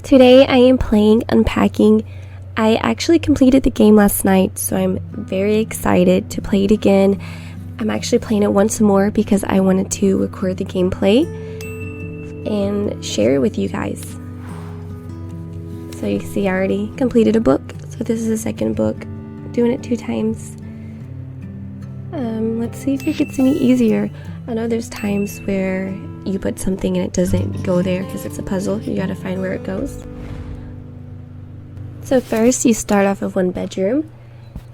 Today I am playing Unpacking. I actually completed the game last night, so I'm very excited to play it again. I'm actually playing it once more because I wanted to record the gameplay and share it with you guys. So you see I already completed a book, so this is the second book. Doing it 2 times. Let's see if it gets any easier. I know there's times where you put something and it doesn't go there because it's a puzzle. You gotta find where it goes. So first you start off with one bedroom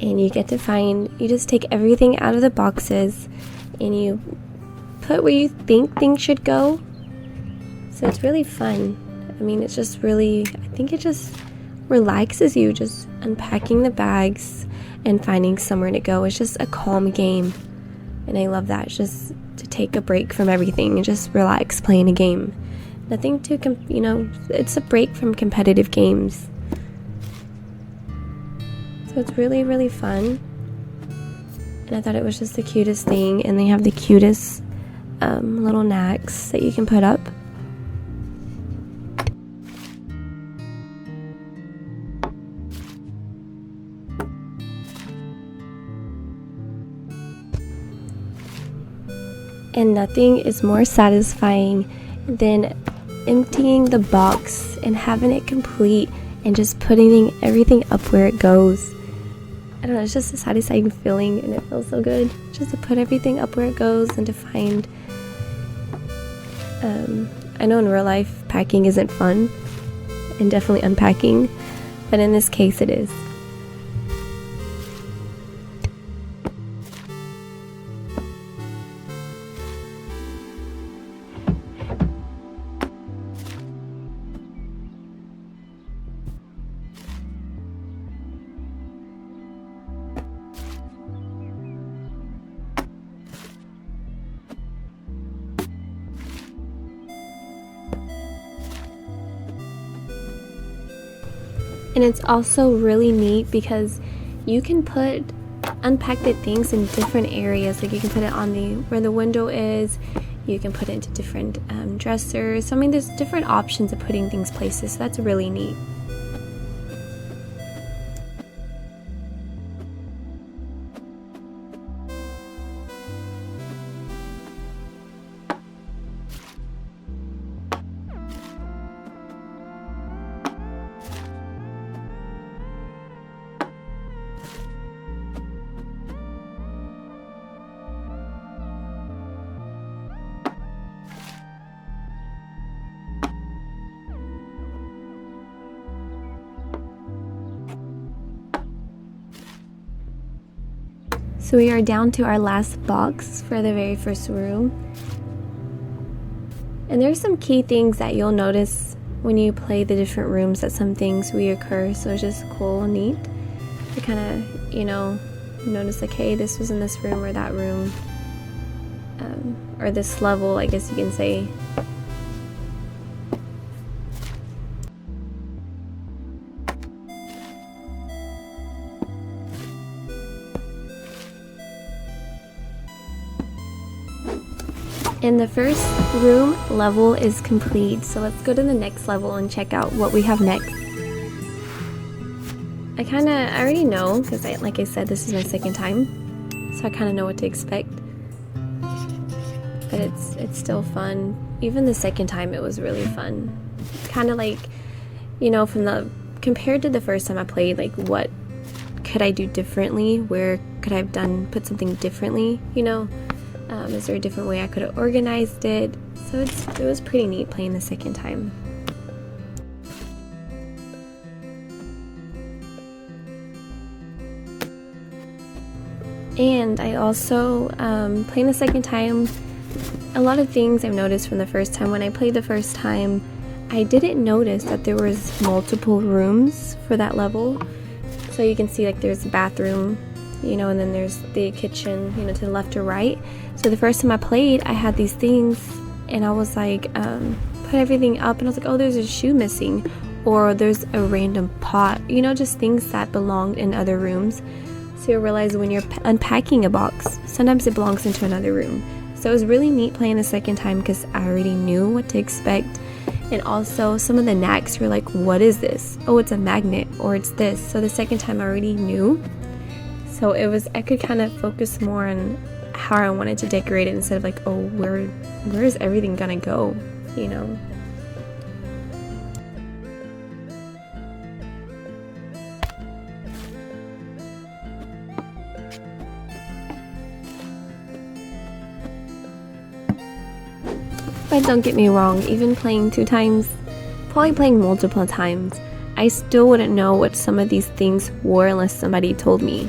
and you get to find, you just take everything out of the boxes and you put where you think things should go. So it's really fun. I mean, it's just really, I think it just relaxes you, just unpacking the bags and finding somewhere to go. It's just a calm game and I love that. It's just to take a break from everything and just relax playing a game. Nothing to, it's a break from competitive games. So it's really, really fun. And I thought it was just the cutest thing. And they have the cutest little knacks that you can put up. And nothing is more satisfying than emptying the box and having it complete and just putting everything up where it goes. I don't know, it's just a satisfying feeling and it feels so good just to put everything up where it goes and to find. I know in real life packing isn't fun and definitely unpacking, but in this case it is. And it's also really neat because you can unpack the things in different areas. Like you can put it on where the window is. You can put it into different dressers. So I mean, there's different options of putting things places. So that's really neat. So we are down to our last box for the very first room. And there's some key things that you'll notice when you play the different rooms, that some things reoccur. So it's just cool and neat to kind of, notice like, hey, this was in this room or that room. Or this level, I guess you can say. And the first room level is complete, so let's go to the next level and check out what we have next. I already know, because like I said, this is my second time, so I kind of know what to expect. But it's still fun. Even the second time it was really fun. Kind of like, compared to the first time I played, like what could I do differently? Where could I have put something differently, Is there a different way I could have organized it? So it was pretty neat playing the second time. And I also, playing the second time, a lot of things I've noticed from the first time. When I played the first time, I didn't notice that there was multiple rooms for that level. So you can see like there's a bathroom, and then there's the kitchen, to the left or right. So the first time I played, I had these things and I was like, put everything up and I was like, oh, there's a shoe missing, or there's a random pot, just things that belonged in other rooms. So you'll realize when you're unpacking a box, sometimes it belongs into another room. So it was really neat playing the second time because I already knew what to expect And also some of the knacks were like, what is this? Oh, it's a magnet, or it's this. So the second time I already knew. So I could kind of focus more on how I wanted to decorate it instead of like, oh, where is everything gonna go, you know? But don't get me wrong, even playing 2 times, probably playing multiple times, I still wouldn't know what some of these things were unless somebody told me.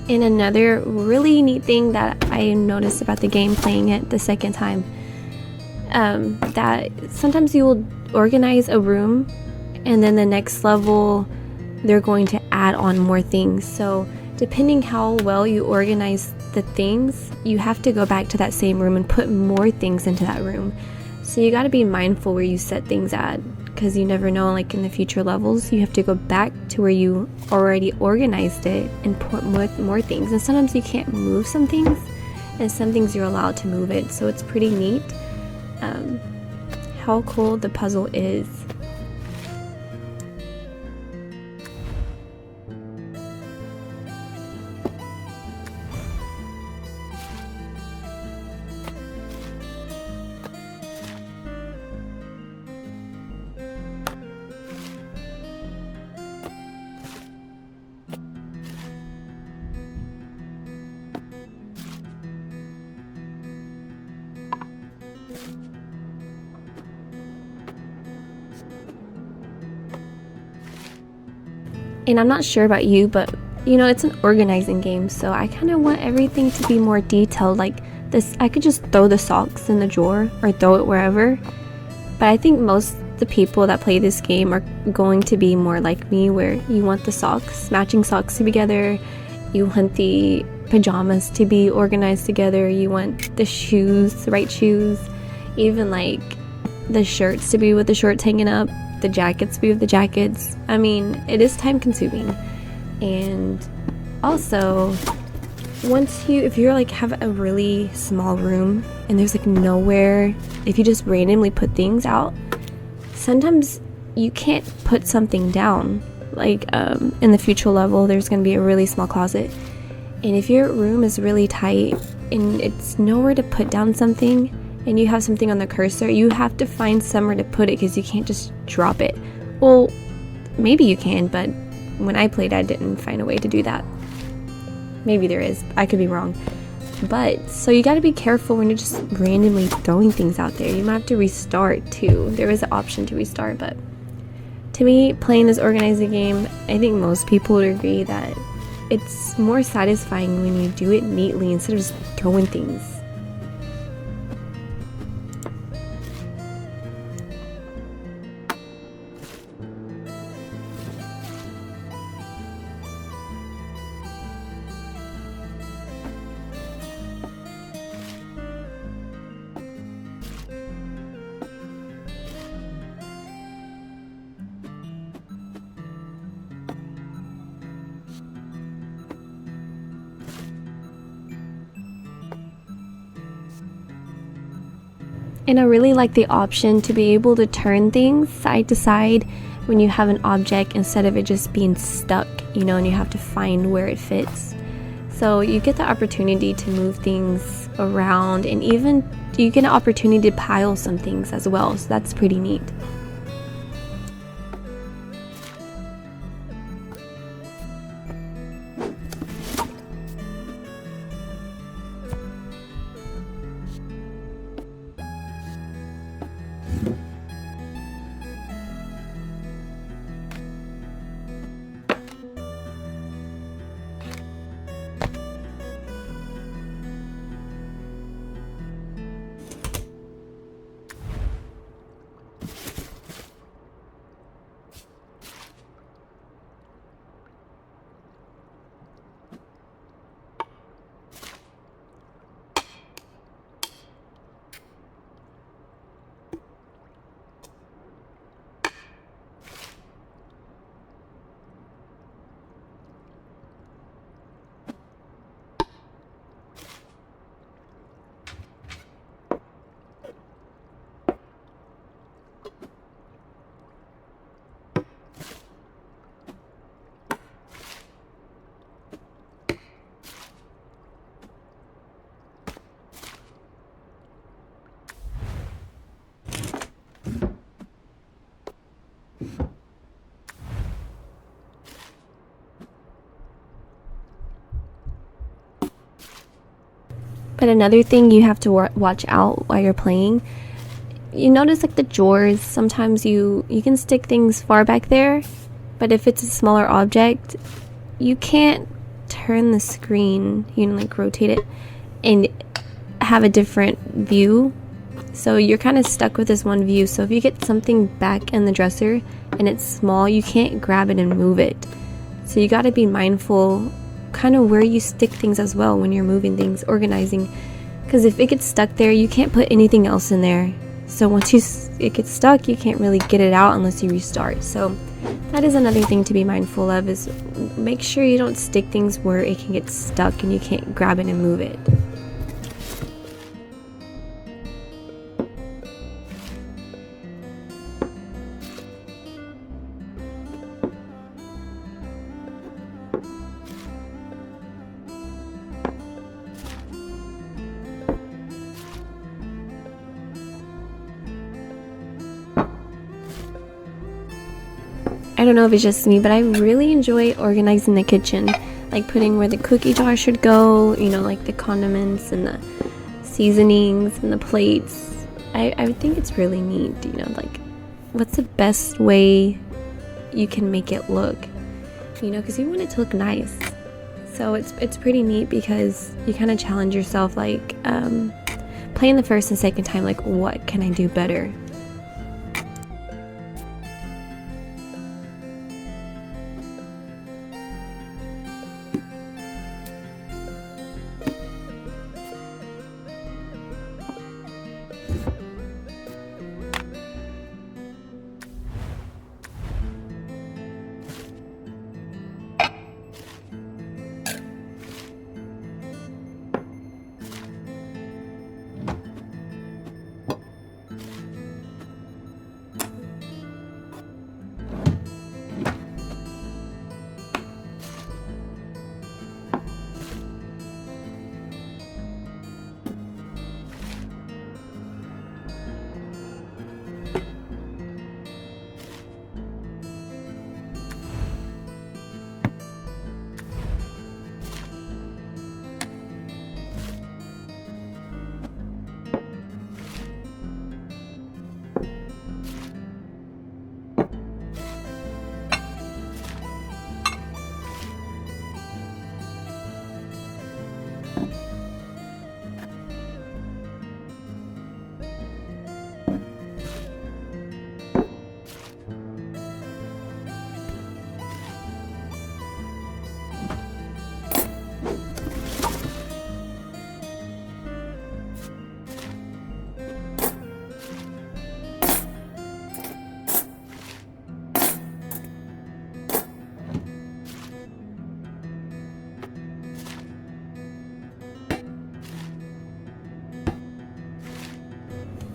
And another really neat thing that I noticed about the game playing it the second time, that sometimes you will organize a room and then the next level they're going to add on more things. So depending how well you organize the things, you have to go back to that same room and put more things into that room. So you got to be mindful where you set things at, because you never know, like in the future levels you have to go back to where you already organized it and put more things. And sometimes you can't move some things, and some things you're allowed to move it. So it's pretty neat how cool the puzzle is. And I'm not sure about you, but you know, it's an organizing game, so I kind of want everything to be more detailed. Like this, I could just throw the socks in the drawer or throw it wherever, but I think most the people that play this game are going to be more like me, where you want the socks, matching socks to be together, you want the pajamas to be organized together, you want the shoes, the right shoes, even like the shirts to be with the shorts hanging up, the jackets to be with the jackets. I mean, it is time consuming. And also, if you're like have a really small room and there's like nowhere, if you just randomly put things out, sometimes you can't put something down. Like in the future level, there's going to be a really small closet, and if your room is really tight and it's nowhere to put down something, and you have something on the cursor, you have to find somewhere to put it, because you can't just drop it. Well, maybe you can, but when I played, I didn't find a way to do that. Maybe there is, I could be wrong. But so you got to be careful when you're just randomly throwing things out there. You might have to restart too. There is an option to restart, but to me, playing this organizing game, I think most people would agree that it's more satisfying when you do it neatly instead of just throwing things. And I really like the option to be able to turn things side to side when you have an object, instead of it just being stuck, you know, and you have to find where it fits. So you get the opportunity to move things around, and even you get an opportunity to pile some things as well. So that's pretty neat. But another thing you have to watch out while you're playing, you notice like the drawers, sometimes you can stick things far back there, but if it's a smaller object, you can't turn the screen, you know, like rotate it and have a different view. So you're kind of stuck with this one view. So if you get something back in the dresser and it's small, you can't grab it and move it. So you got to be mindful kind of where you stick things as well when you're moving things, organizing, because if it gets stuck there, you can't put anything else in there. So once it gets stuck, you can't really get it out unless you restart. So that is another thing to be mindful of, is make sure you don't stick things where it can get stuck and you can't grab it and move it. I don't know if it's just me, but I really enjoy organizing the kitchen, like putting where the cookie jar should go, you know, like the condiments and the seasonings and the plates. I think it's really neat, you know, like what's the best way you can make it look, you know, because you want it to look nice. So it's pretty neat because you kind of challenge yourself, like playing the first and second time, like what can I do better?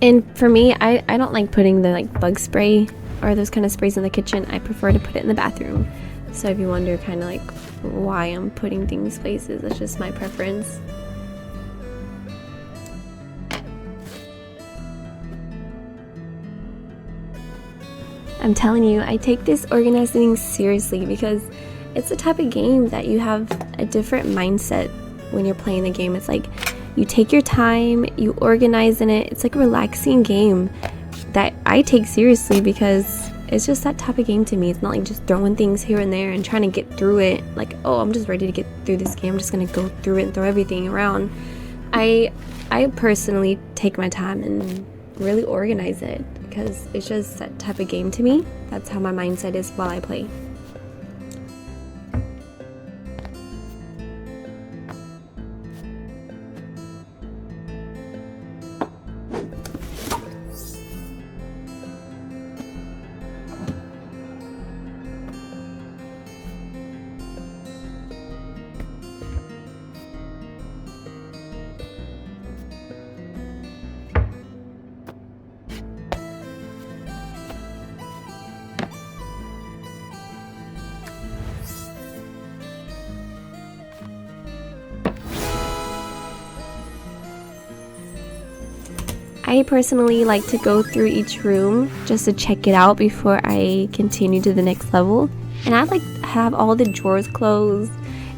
And for me, I don't like putting the like bug spray or those kind of sprays in the kitchen. I prefer to put it in the bathroom. So if you wonder kind of like why I'm putting things places, it's just my preference. I'm telling you, I take this organizing seriously because it's the type of game that you have a different mindset when you're playing the game. It's like you take your time, you organize in it. It's like a relaxing game that I take seriously because it's just that type of game to me. It's not like just throwing things here and there and trying to get through it. Like, oh, I'm just ready to get through this game. I'm just gonna go through it and throw everything around. I personally take my time and really organize it because it's just that type of game to me. That's how my mindset is while I play. I personally like to go through each room just to check it out before I continue to the next level. And I like to have all the drawers closed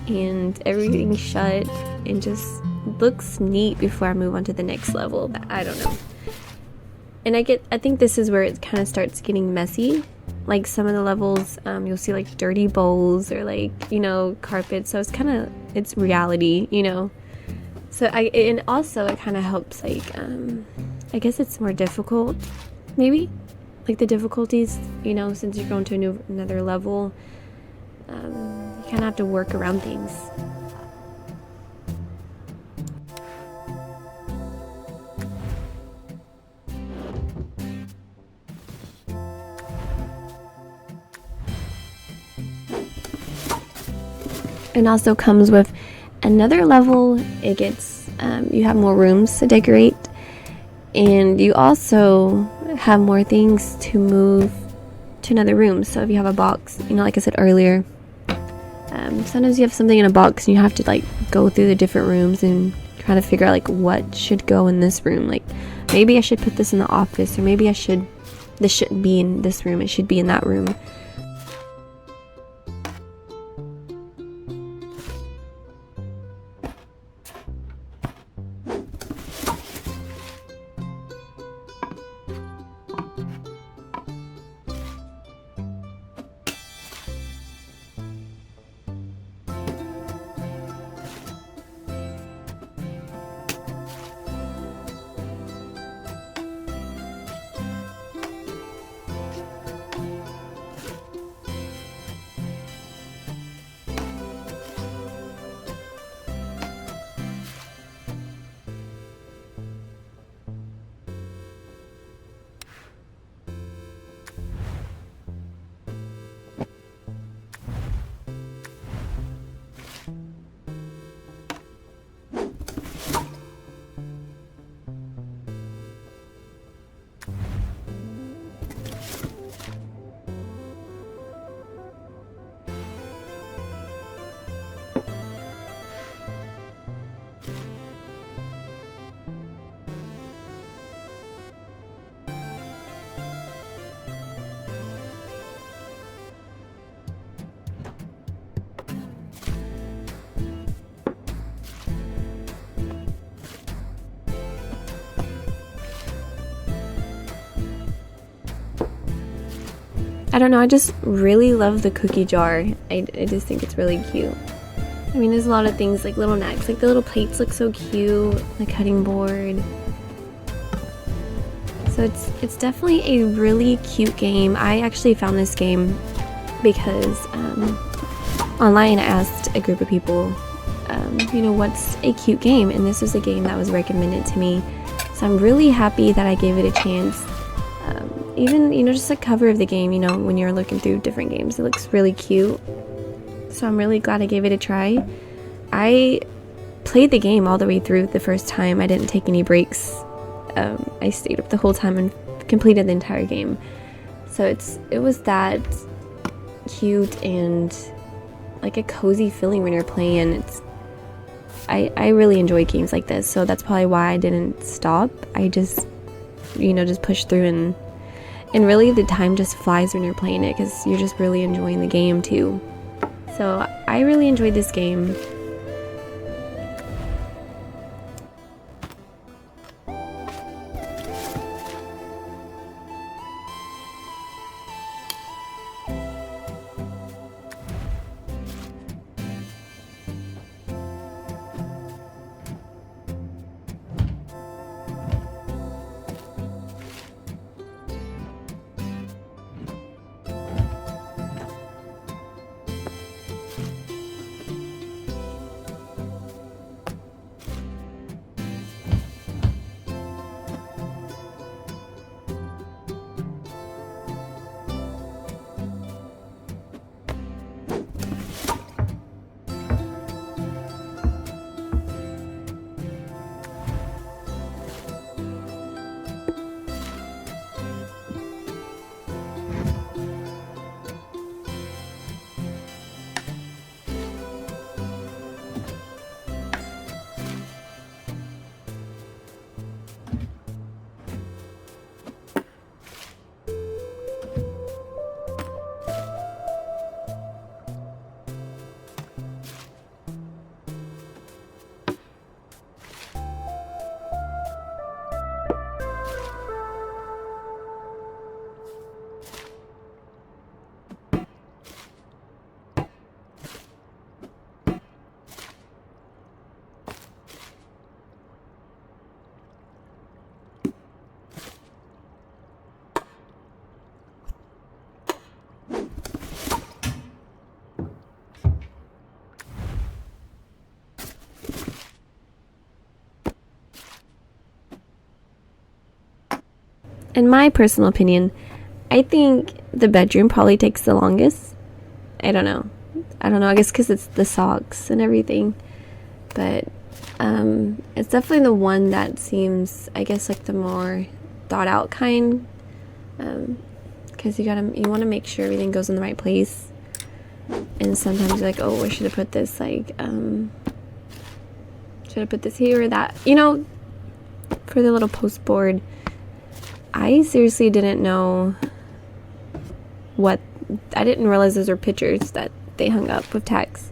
and everything shut and just looks neat before I move on to the next level. But I don't know. And I think this is where it kind of starts getting messy. Like some of the levels, you'll see like dirty bowls or like, you know, carpets. So it's reality, you know. So and also it kind of helps, like, I guess it's more difficult, maybe, like the difficulties, you know, since you're going to another level, you kind of have to work around things. And also comes with another level. It gets, you have more rooms to decorate, and you also have more things to move to another room. So if you have a box, you know, like I said earlier, sometimes you have something in a box and you have to like go through the different rooms and try to figure out like what should go in this room. Like maybe I should put this in the office, or maybe this shouldn't be in this room, it should be in that room. I don't know, I just really love the cookie jar. I just think it's really cute. I mean, there's a lot of things, like little knacks, like the little plates look so cute, the cutting board. So it's definitely a really cute game. I actually found this game because online I asked a group of people, you know, what's a cute game? And this was a game that was recommended to me. So I'm really happy that I gave it a chance. Even, you know, just the cover of the game, you know, when you're looking through different games, it looks really cute. So I'm really glad I gave it a try. I played the game all the way through the first time. I didn't take any breaks. I stayed up the whole time and completed the entire game. So it was that cute and like a cozy feeling when you're playing. I really enjoy games like this, so that's probably why I didn't stop. I just, you know, just pushed through, and really the time just flies when you're playing it because you're just really enjoying the game too. So I really enjoyed this game. in my personal opinion, I think the bedroom probably takes the longest. I don't know. I guess because it's the socks and everything. But it's definitely the one that seems, I guess, like the more thought out kind. Because you want to make sure everything goes in the right place. And sometimes you're like, oh, I should have put this, like, should have put this here or that. You know, for the little post board, I seriously didn't know I didn't realize those were pictures that they hung up with text.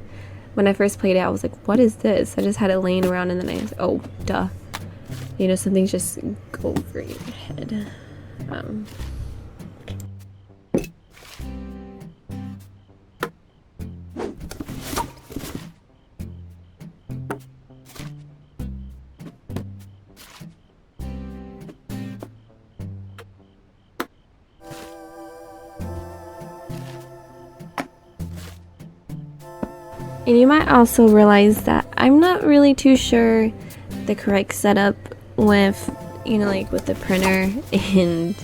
When I first played it, I was like, what is this? I just had it laying around, and then I was like, oh, duh. You know, something's just go over your head. And you might also realize that I'm not really too sure the correct setup with, you know, like with the printer and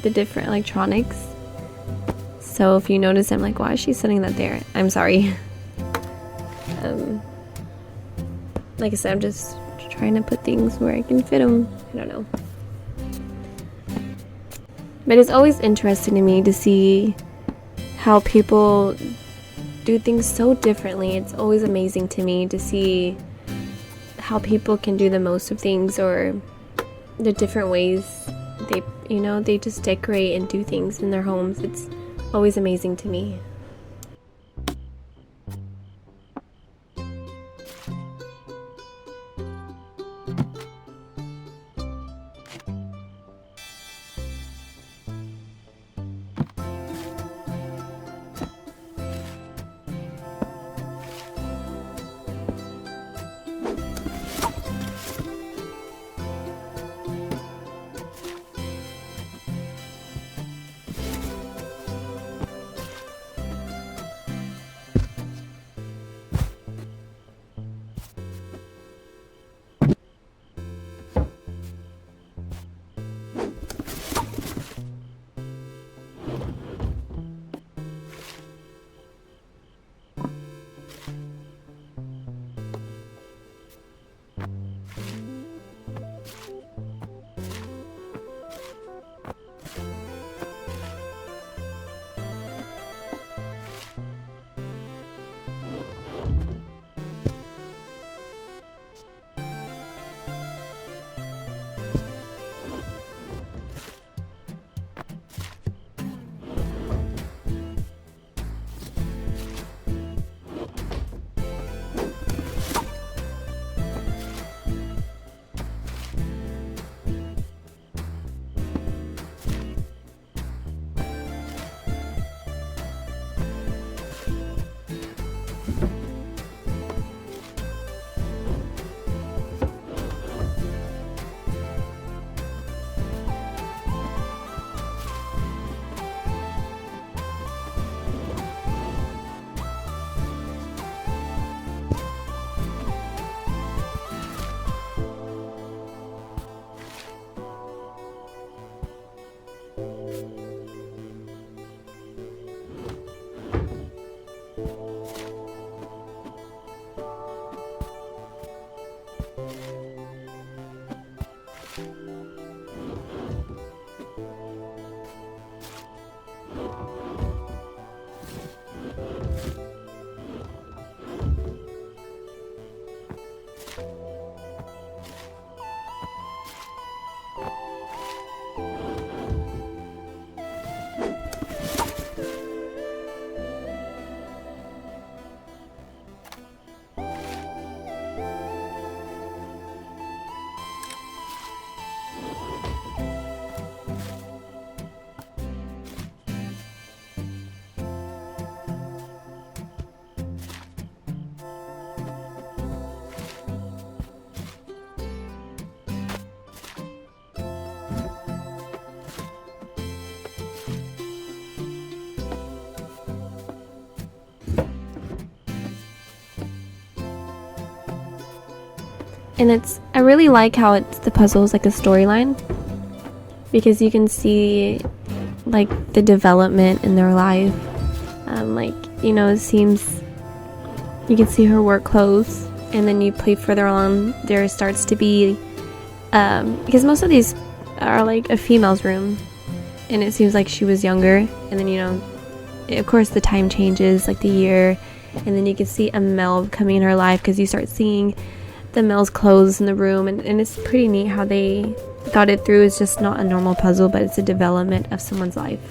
the different electronics. So if you notice, I'm like, why is she setting that there? I'm sorry. Like I said, I'm just trying to put things where I can fit them. I don't know. But it's always interesting to me to see how people do things so differently. It's always amazing to me to see how people can do the most of things, or the different ways they just decorate and do things in their homes. It's always amazing to me. And I really like how the puzzle is like a storyline. because you can see like the development in their life. Like, you know, it seems you can see her work clothes, and then you play further along, there starts to be because most of these are like a female's room, and it seems like she was younger, and then, you know, of course the time changes, like the year, and then you can see a male coming in her life because you start seeing the male's clothes in the room, and it's pretty neat how they thought it through. It's just not a normal puzzle, but it's a development of someone's life.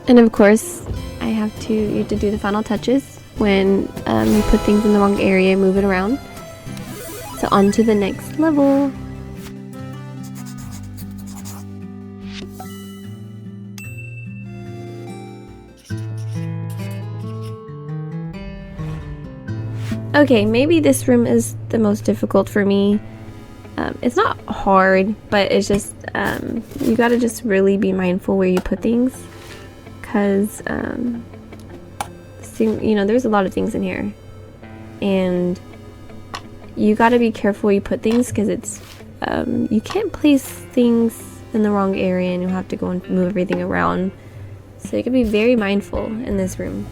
And of course, you have to do the final touches when you put things in the wrong area, move it around. So on to the next level. Okay, maybe this room is the most difficult for me. It's not hard, but it's just you gotta just really be mindful where you put things, because you know, there's a lot of things in here, and you gotta be careful where you put things, because it's you can't place things in the wrong area, and you'll have to go and move everything around. So you can be very mindful in this room.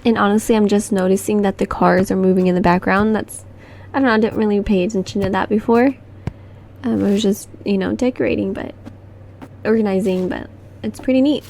And honestly, I'm just noticing that the cars are moving in the background. I don't know, I didn't really pay attention to that before. I was just, decorating, but organizing, but it's pretty neat.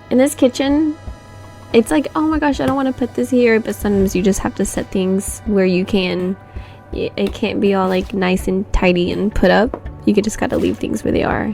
In this kitchen, it's like, oh my gosh, I don't want to put this here, but sometimes you just have to set things where you can it can't be all like nice and tidy and put up. You just gotta leave things where they are.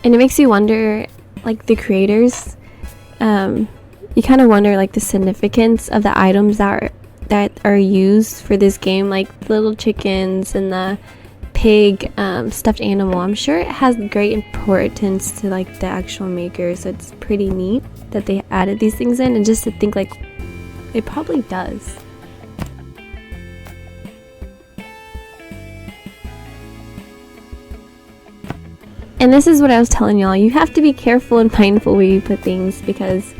And it makes you wonder, like, the creators, you kind of wonder, like, the significance of the items that are used for this game, like the little chickens and the pig stuffed animal. I'm sure it has great importance to, like, the actual makers. It's pretty neat that they added these things in, and just to think, like, it probably does. And this is what I was telling y'all. You have to be careful and mindful where you put things, because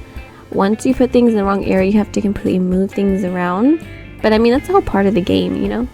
once you put things in the wrong area, you have to completely move things around. But I mean, that's all part of the game, you know?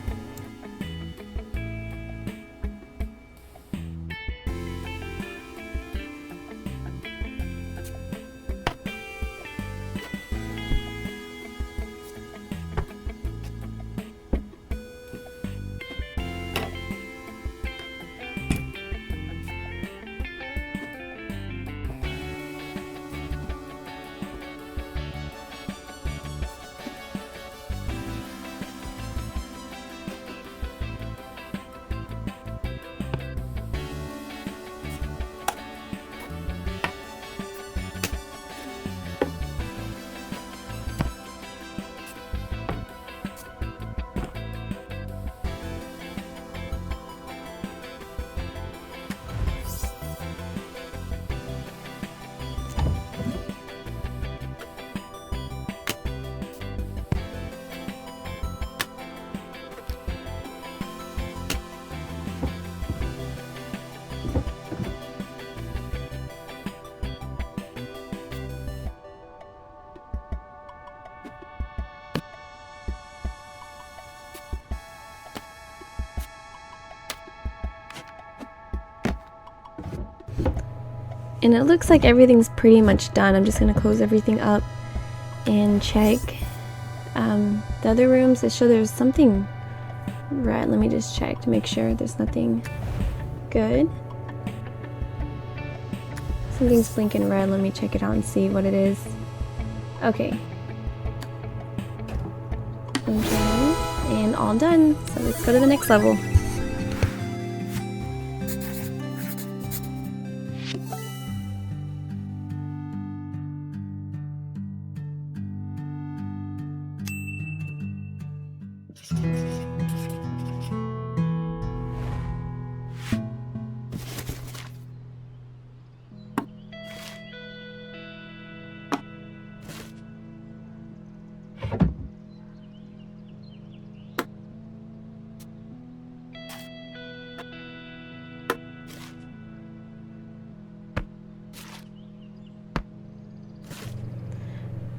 And it looks like everything's pretty much done. I'm just going to close everything up and check the other rooms. It shows there's something red. Let me just check to make sure there's nothing good. Something's blinking red. Let me check it out and see what it is. Okay. Okay. And all done. So let's go to the next level.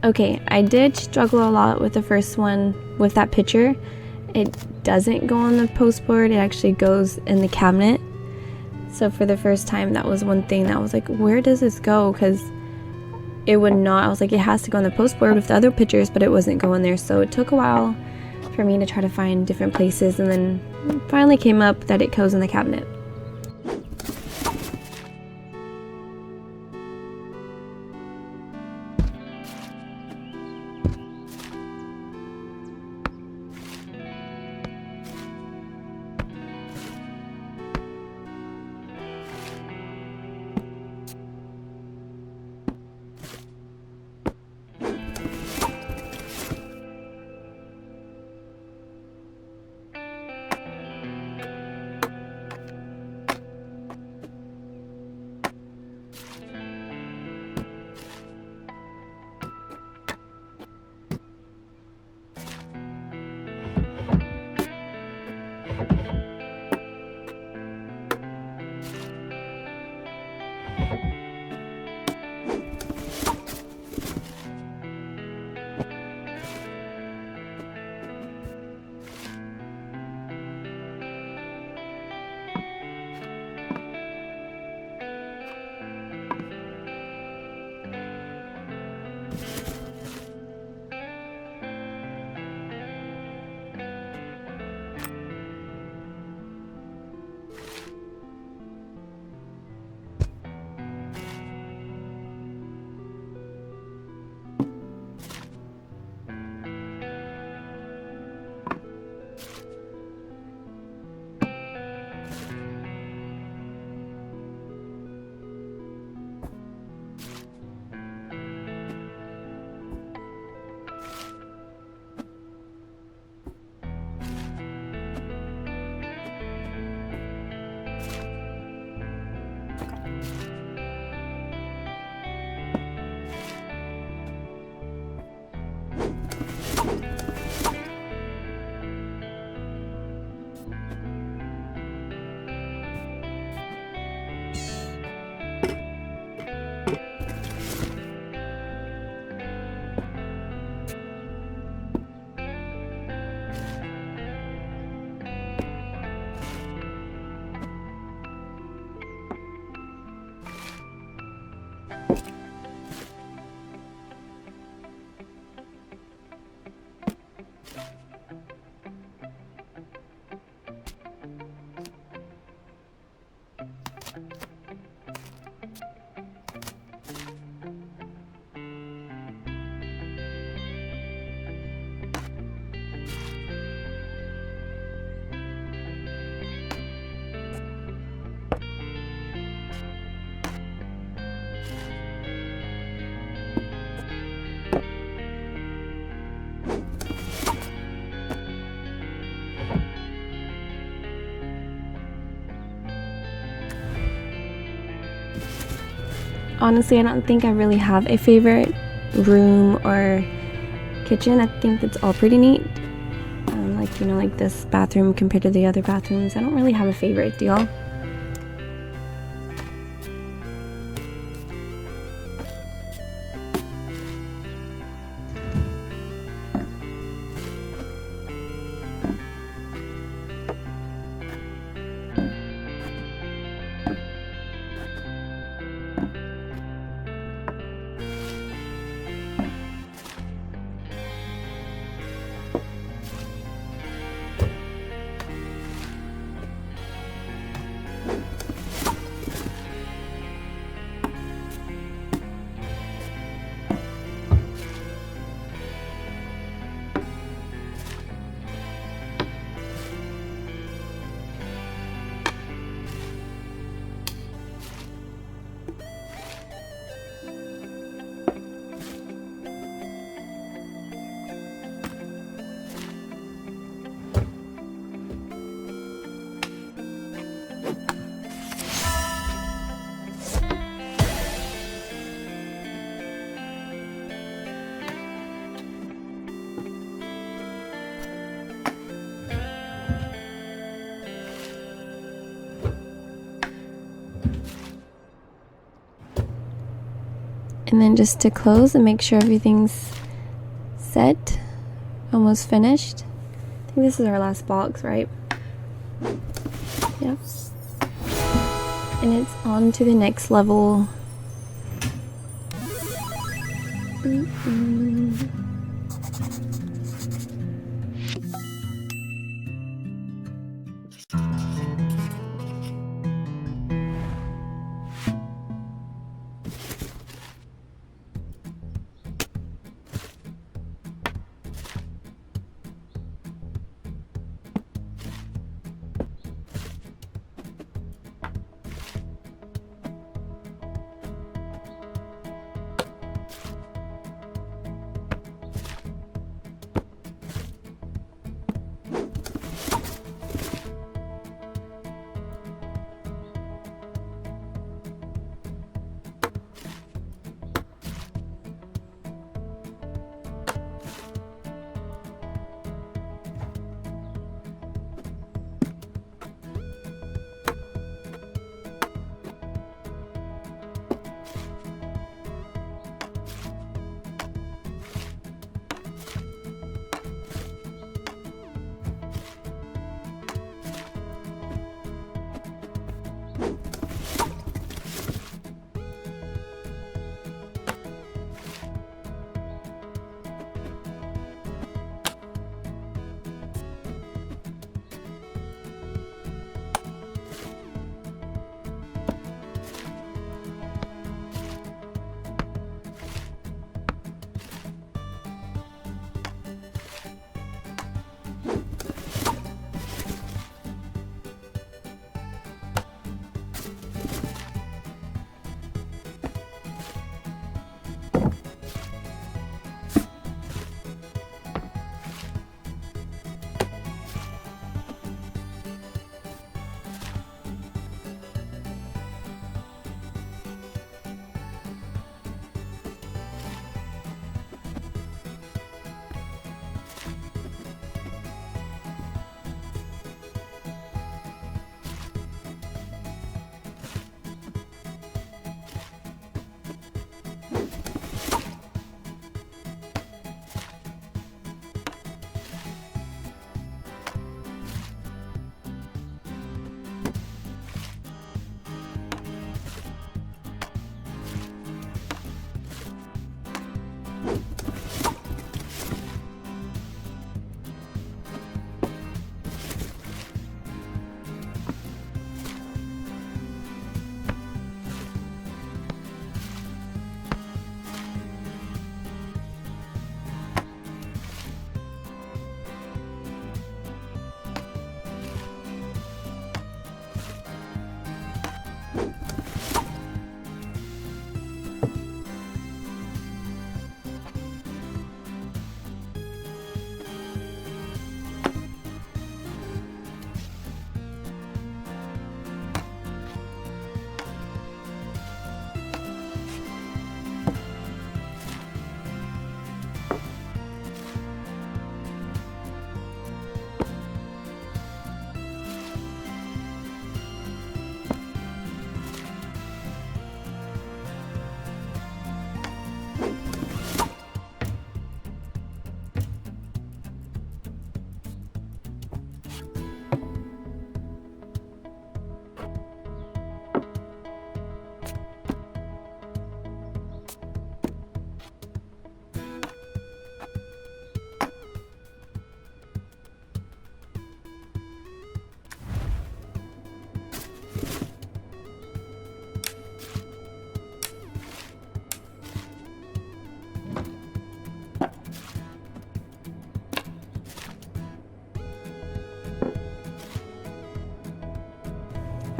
Okay, I did struggle a lot with the first one with that picture. It doesn't go on the post board, it actually goes in the cabinet. So for the first time, that was one thing that was like, where does this go? Because it would not, I was like, it has to go on the post board with the other pictures, but it wasn't going there. So it took a while for me to try to find different places, and then finally came up that it goes in the cabinet. honestly, I don't think I really have a favorite room or kitchen. I think it's all pretty neat. Like, you know, like this bathroom compared to the other bathrooms. I don't really have a favorite, do y'all? And then just to close and make sure everything's set, almost finished. I think this is our last box, right? Yep. And it's on to the next level.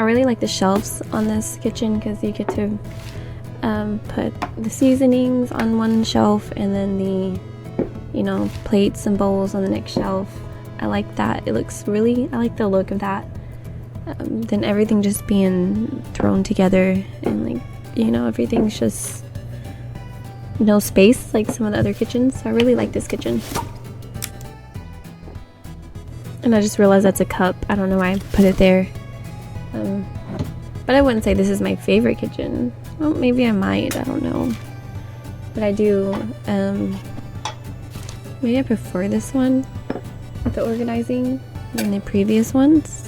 really like the shelves on this kitchen because you get to put the seasonings on one shelf and then the, you know, plates and bowls on the next shelf. I like that. It looks really, I like the look of that. Then everything just being thrown together and like, you know, everything's just no space like some of the other kitchens. So I really like this kitchen. And I just realized that's a cup. I don't know why I put it there. But I wouldn't say this is my favorite kitchen. Well, maybe I might. I don't know. But I do. Maybe I prefer this one with the organizing than the previous ones.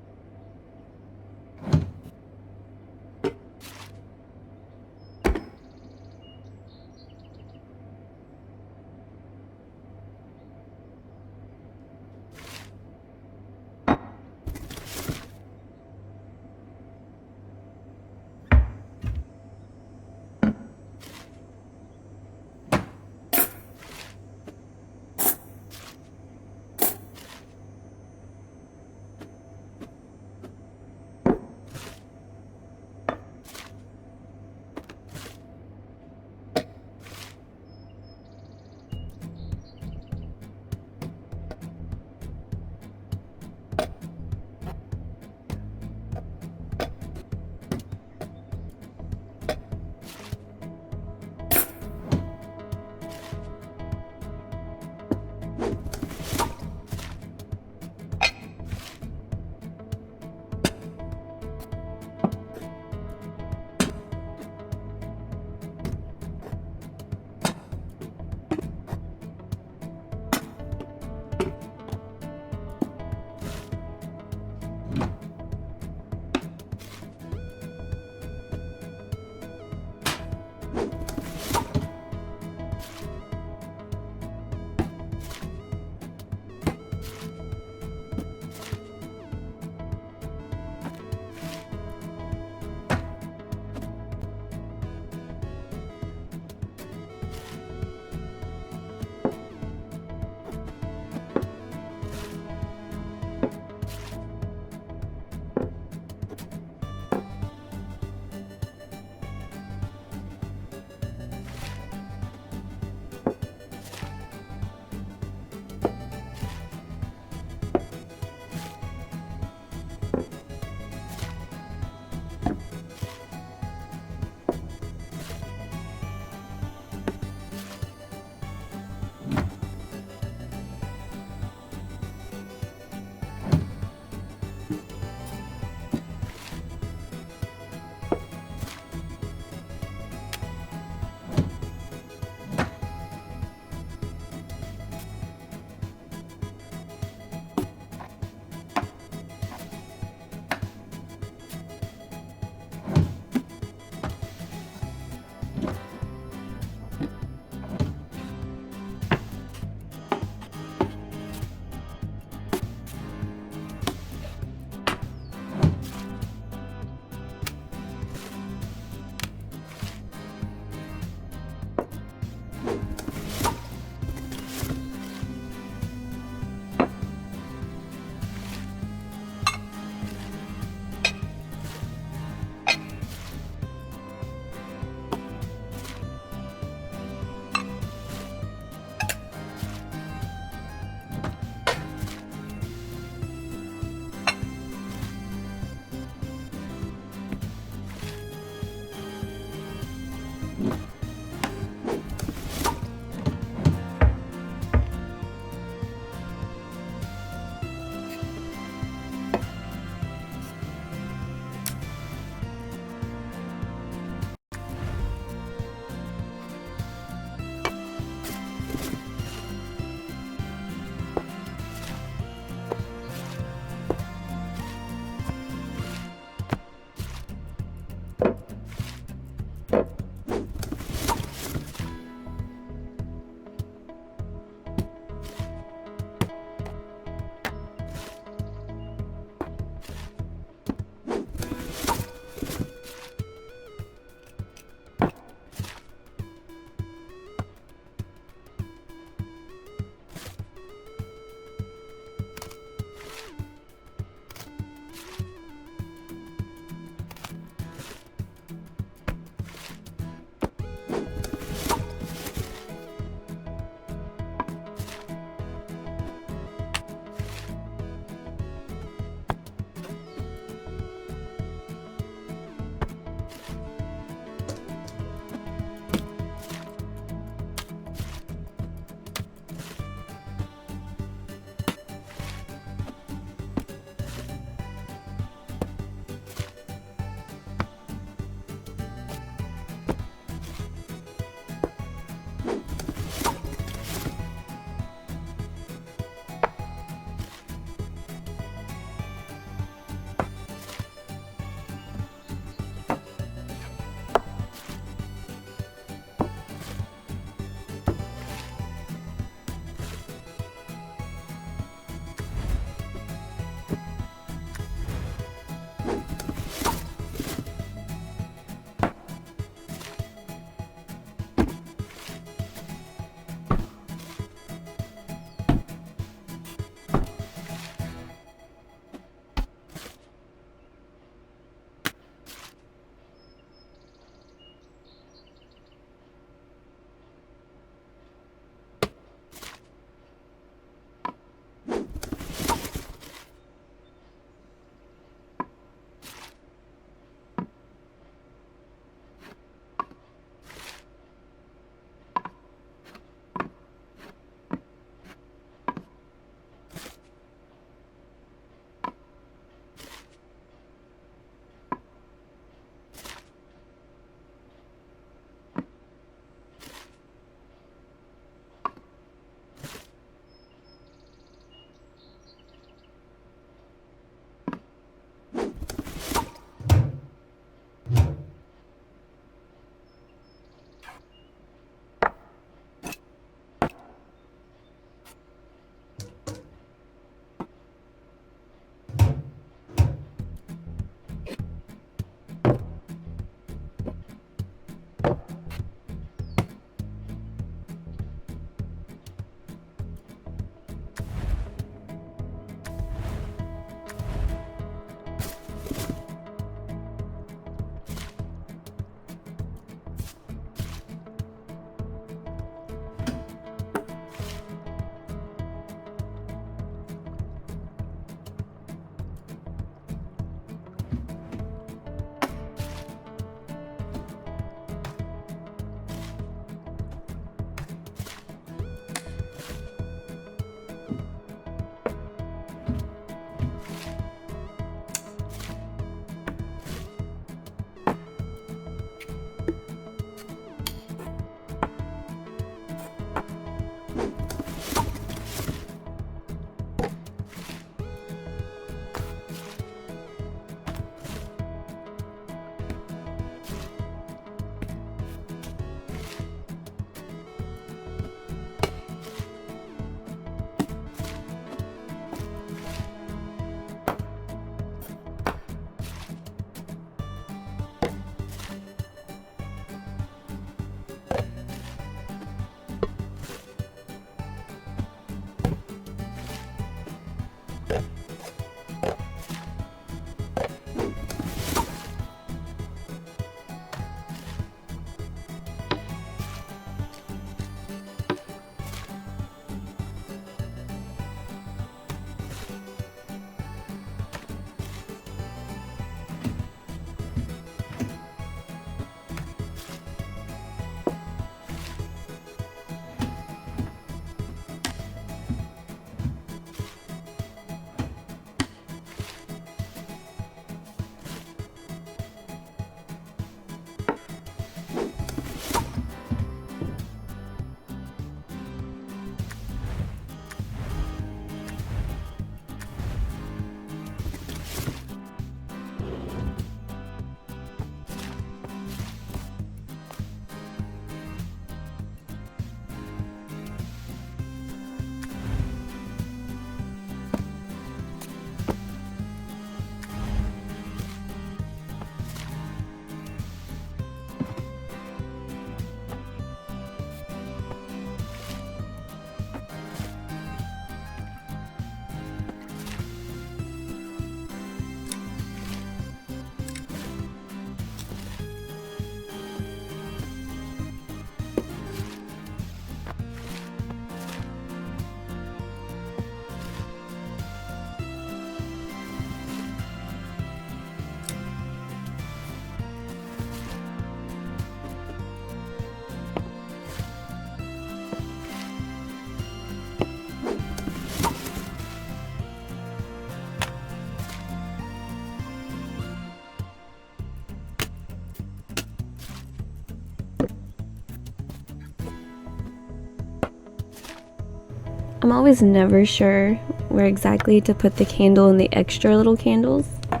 I'm always never sure where exactly to put the candle and the extra little candles. I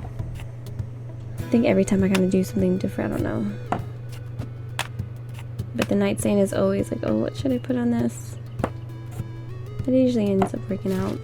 think every time I kind of do something different, I don't know. But the nightstand is always like, oh, what should I put on this? But it usually ends up working out.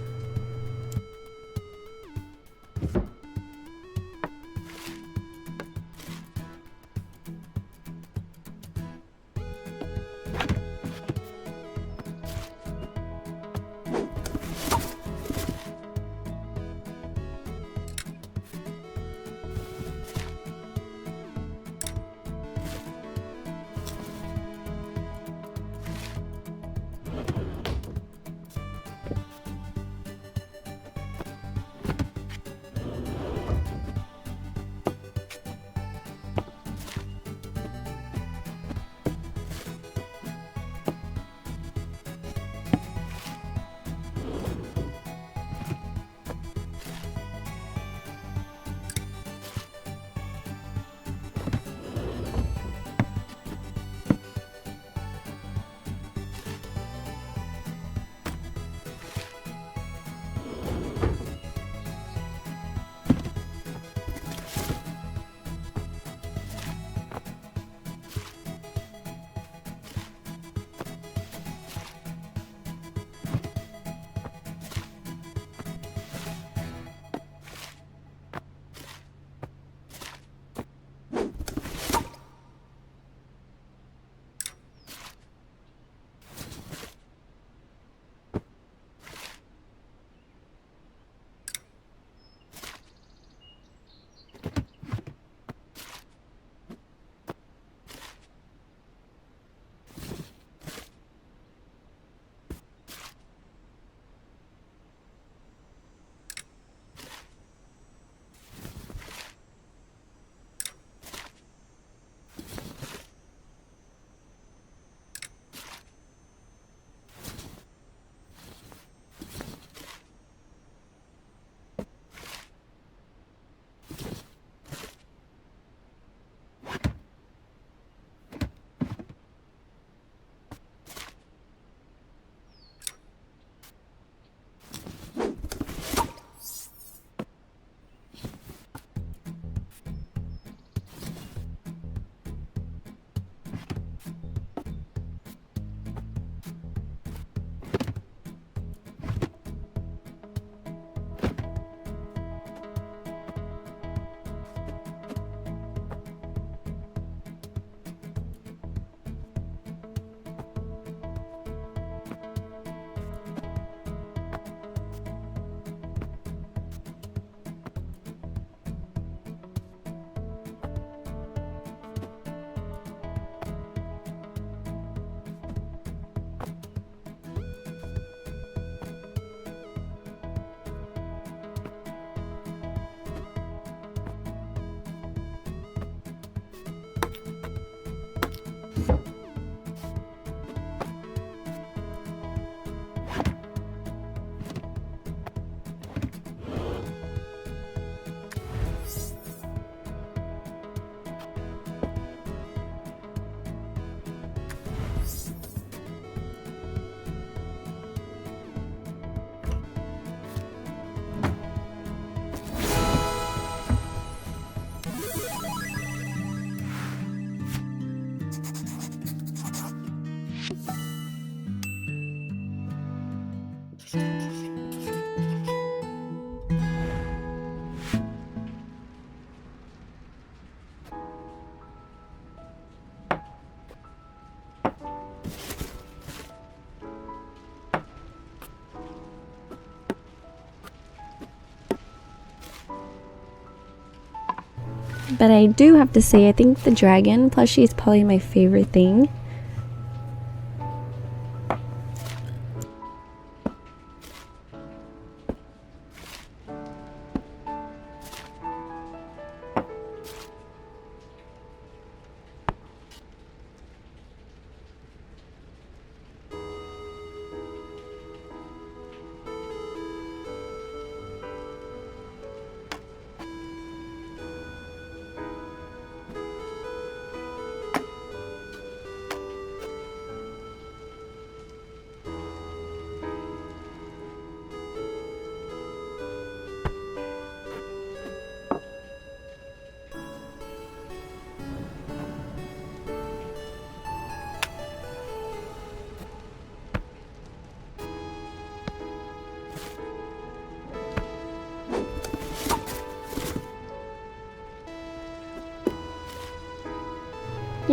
But I do have to say, I think the dragon plushie is probably my favorite thing.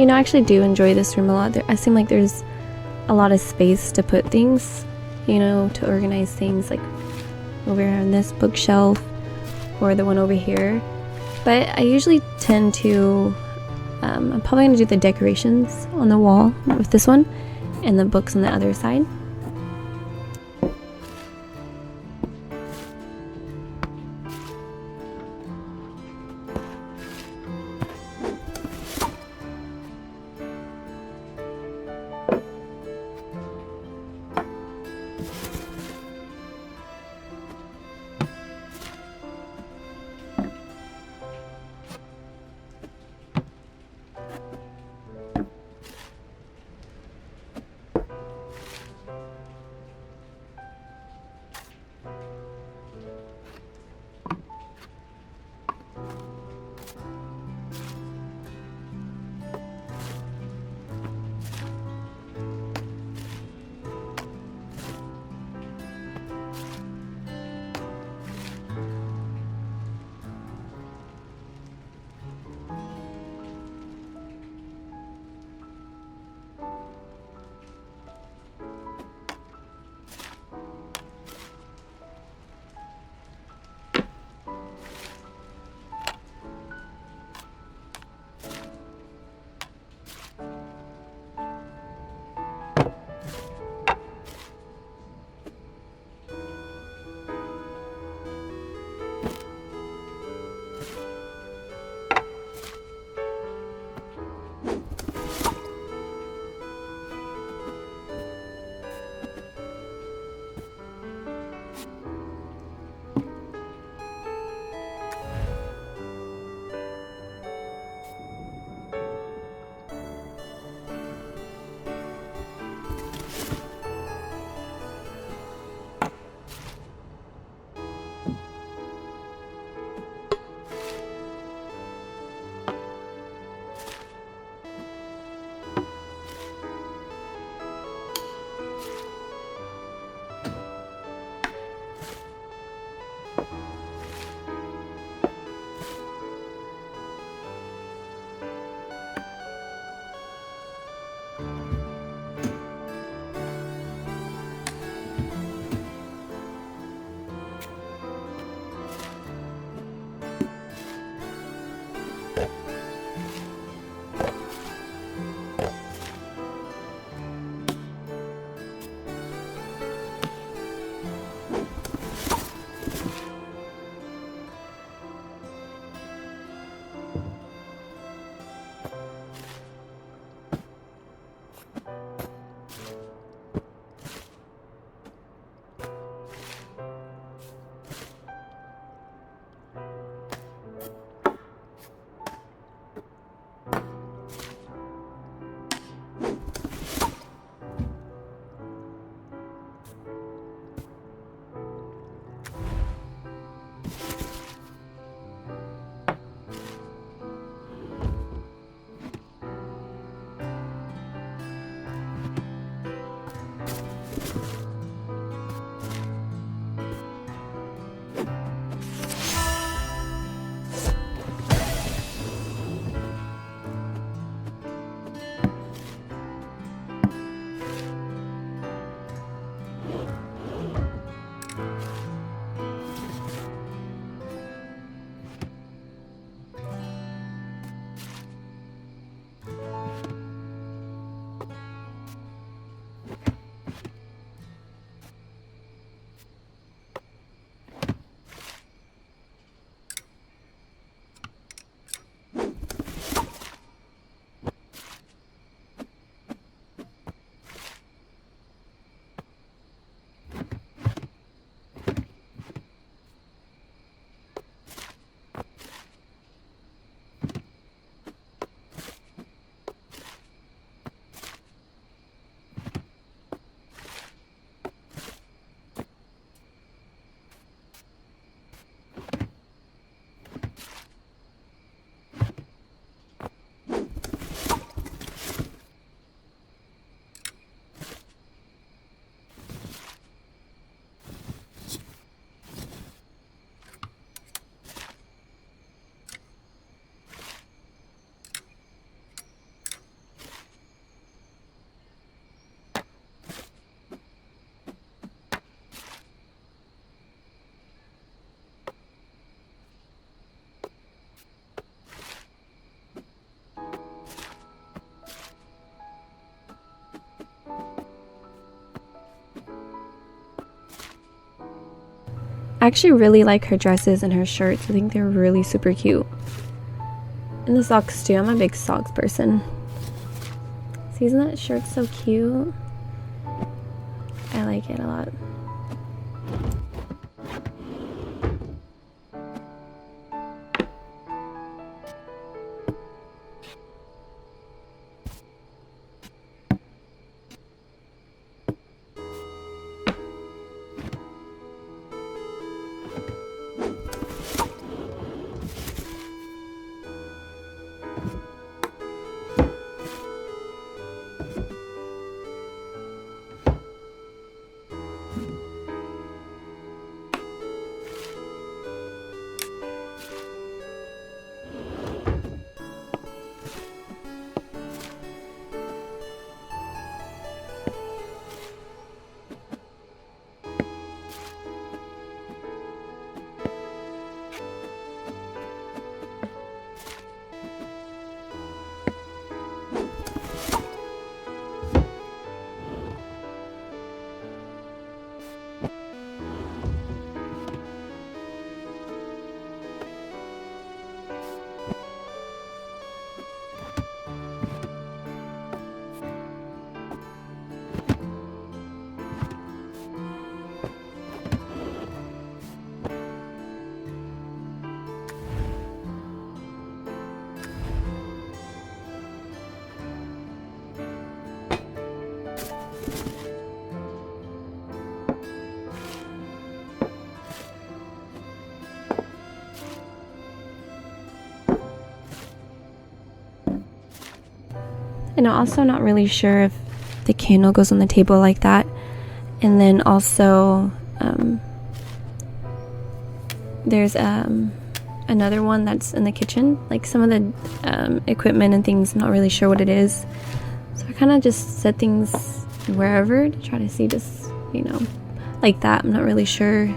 I actually do enjoy this room a lot. I seem like there's a lot of space to put things, to organize things, like over on this bookshelf or the one over here. But I usually tend to, I'm probably going to do the decorations on the wall with this one and the books on the other side. actually really like her dresses and her shirts. I think they're really super cute. And the socks too. I'm a big socks person. See, isn't that shirt so cute? I like it a lot. And I'm also not really sure if the candle goes on the table like that. And then also there's another one that's in the kitchen. Like some of the equipment and things, I'm not really sure what it is. So I kind of just set things wherever to try to see just, you know, like that. I'm not really sure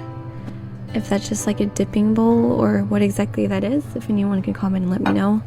if that's just like a dipping bowl or what exactly that is. If anyone can comment and let me know.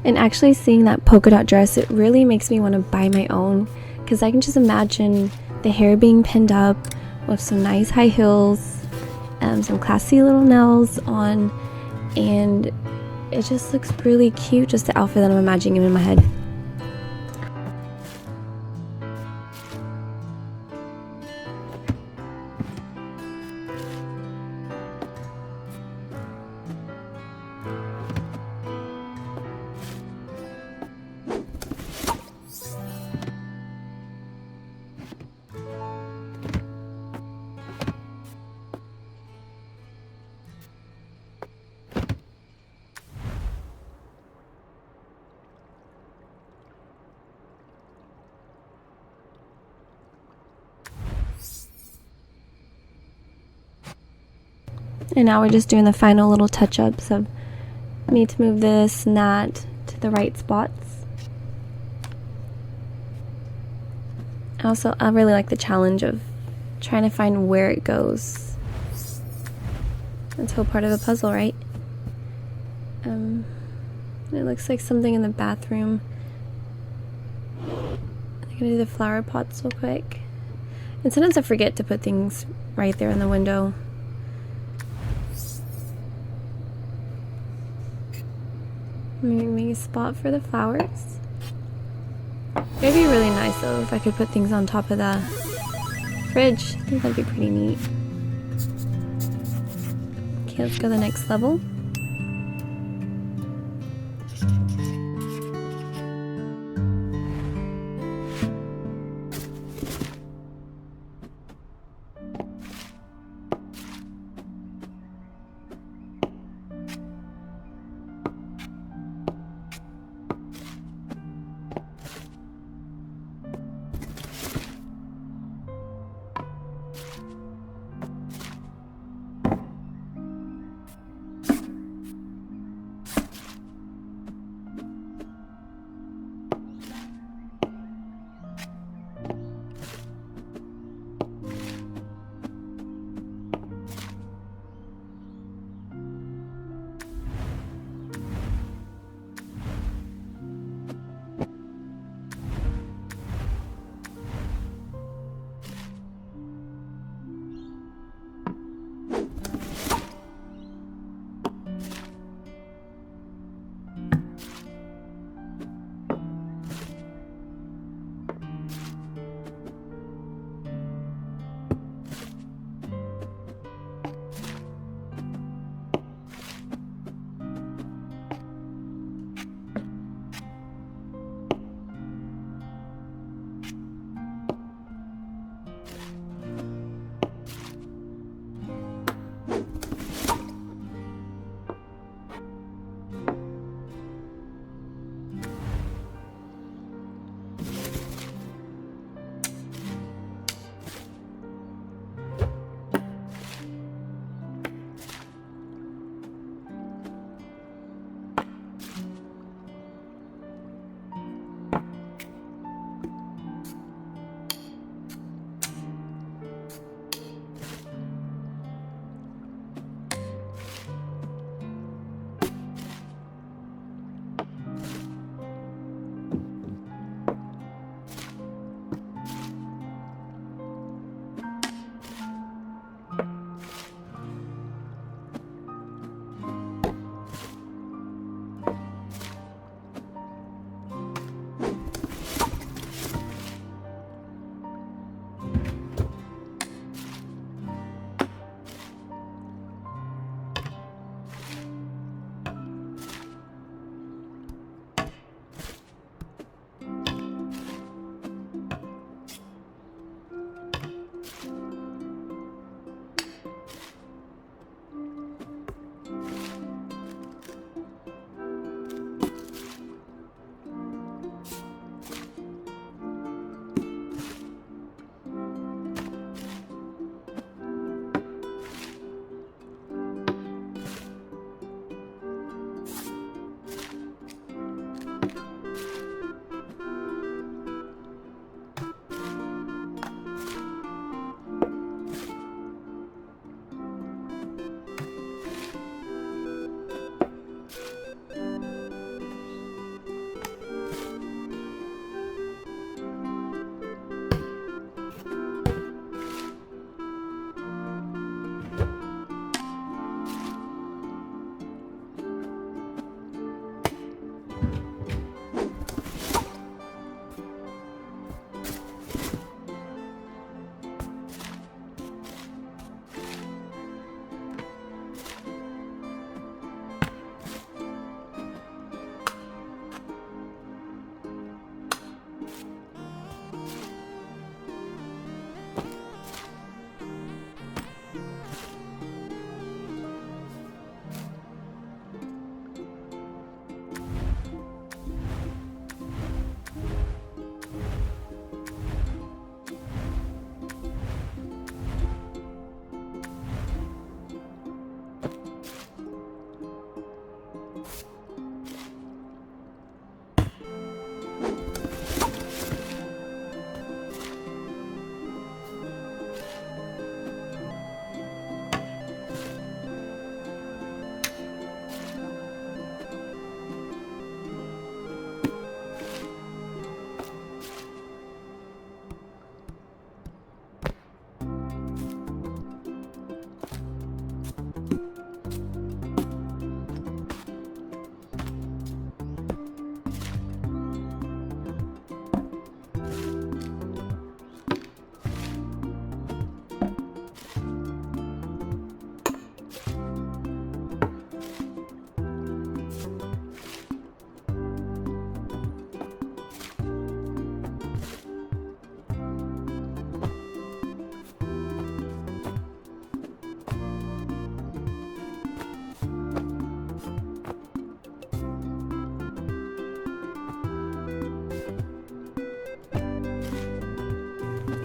And actually seeing that polka dot dress, it really makes me want to buy my own, because I can just imagine the hair being pinned up with some nice high heels, some classy little nails on, and it just looks really cute, just the outfit that I'm imagining in my head. And now we're just doing the final little touch-ups of need to move this and that to the right spots. I really like the challenge of trying to find where it goes. That's whole part of the puzzle, right? It looks like something in the bathroom. I'm gonna do the flower pots real quick. And sometimes I forget to put things right there in the window. Make a spot for the flowers. It'd be really nice though if I could put things on top of the fridge. I think that'd be pretty neat. Okay, let's go to the next level.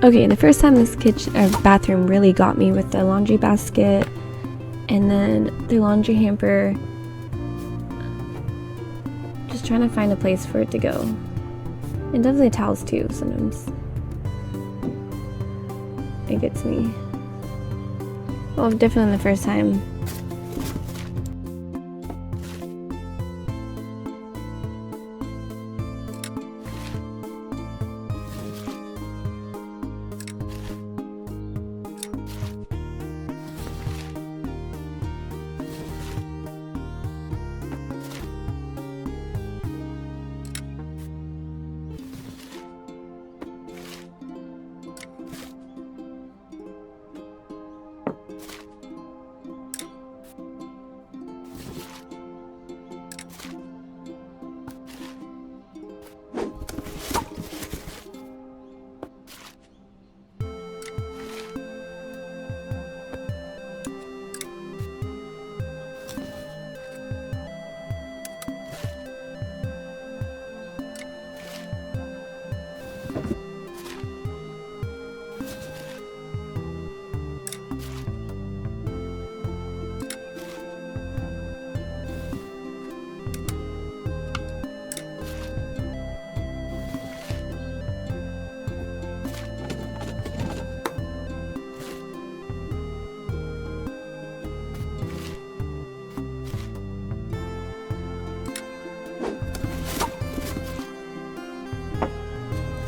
Okay, the first time this kitchen or bathroom really got me with the laundry basket and then the laundry hamper. Just trying to find a place for it to go. And definitely towels too, sometimes. It gets me. Well, definitely the first time.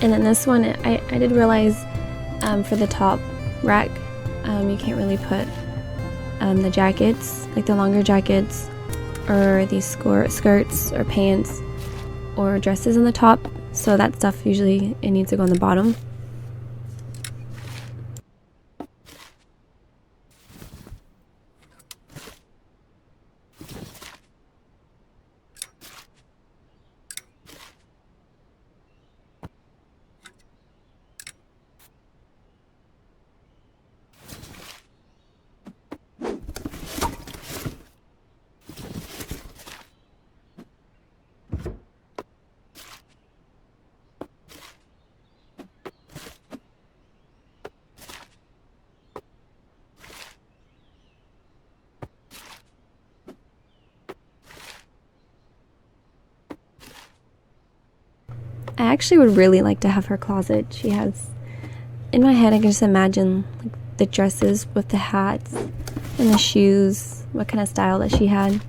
And then this one, I did realize for the top rack, you can't really put the jackets, like the longer jackets or these skirts or pants or dresses on the top. So that stuff usually it needs to go on the bottom. I actually would really like to have her closet. She has, in my head I can just imagine like the dresses with the hats and the shoes, what kind of style that she had.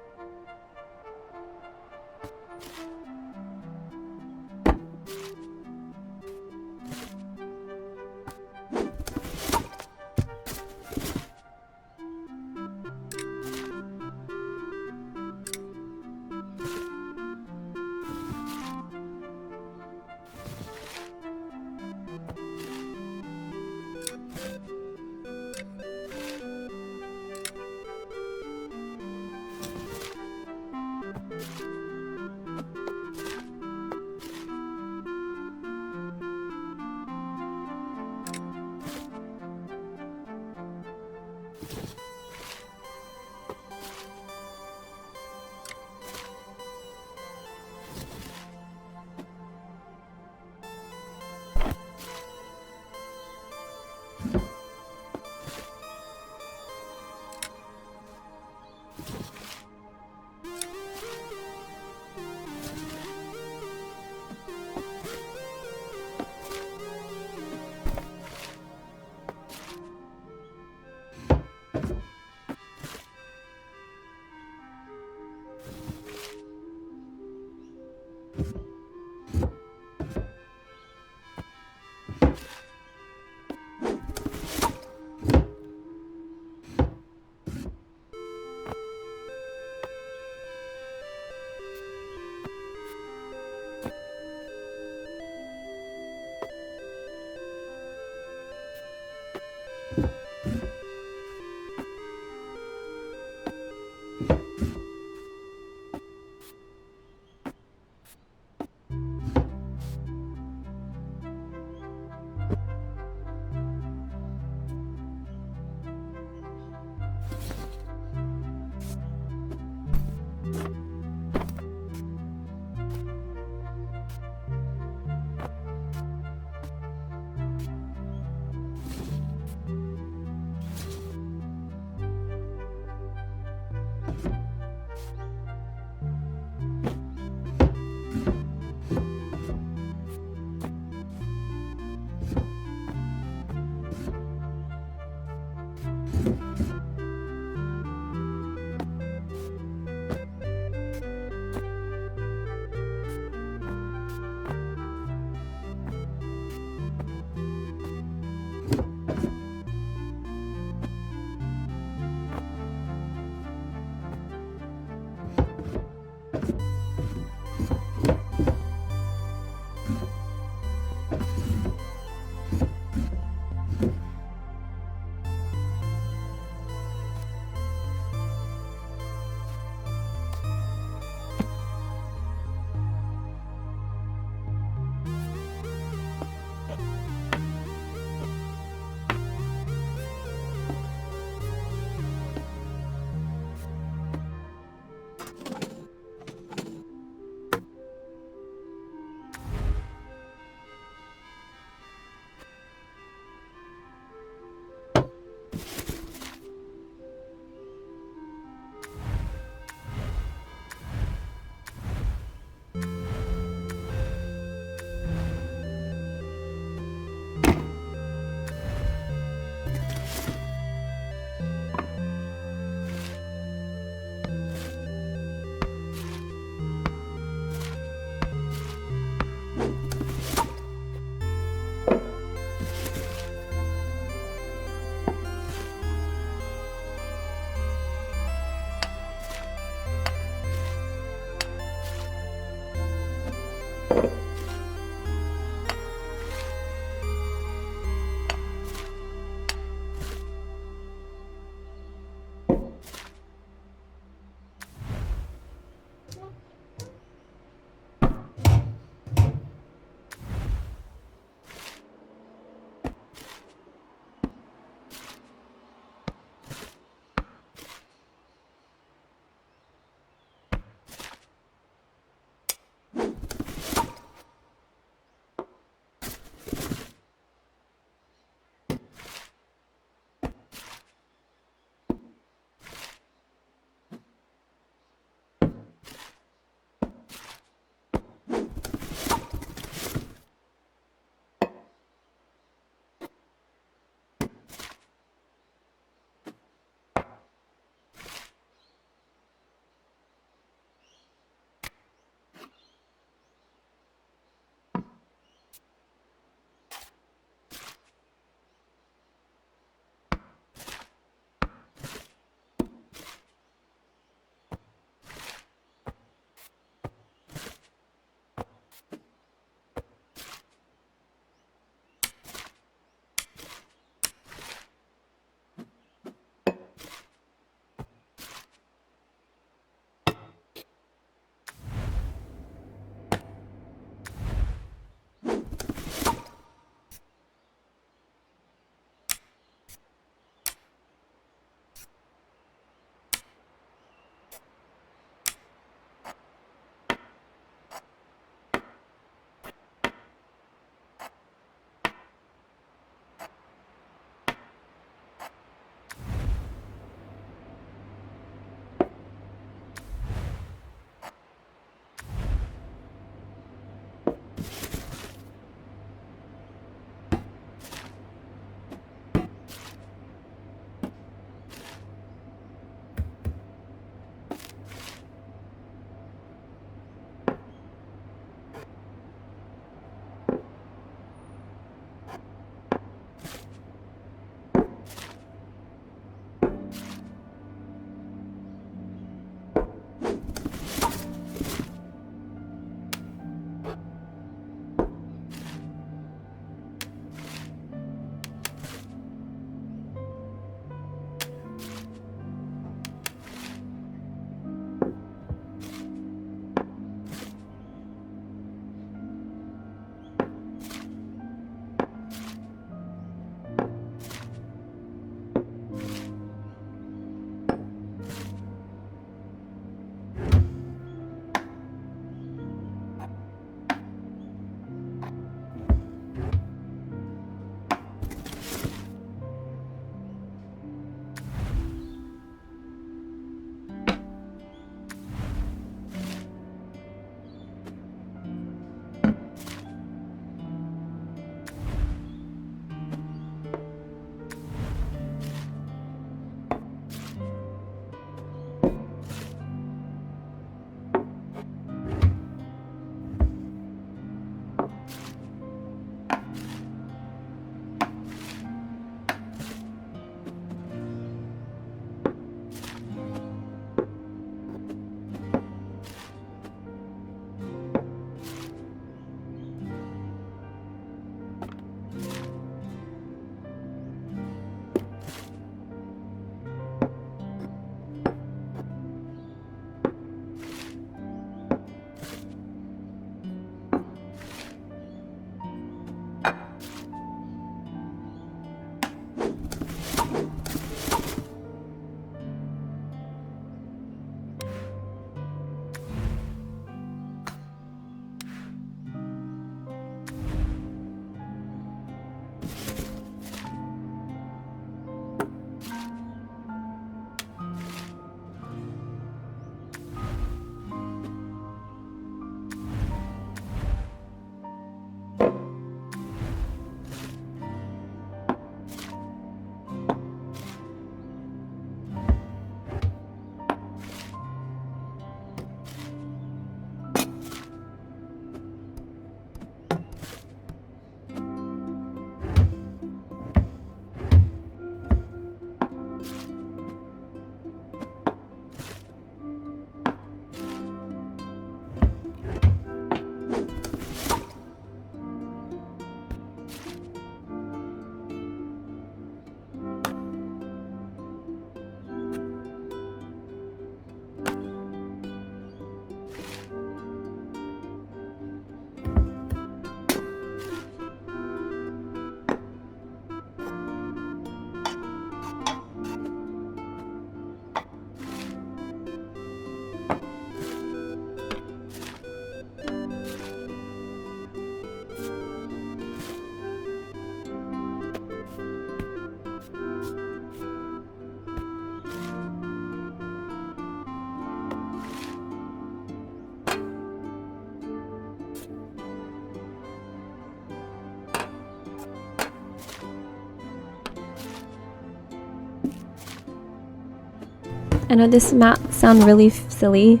I know this might sound really silly,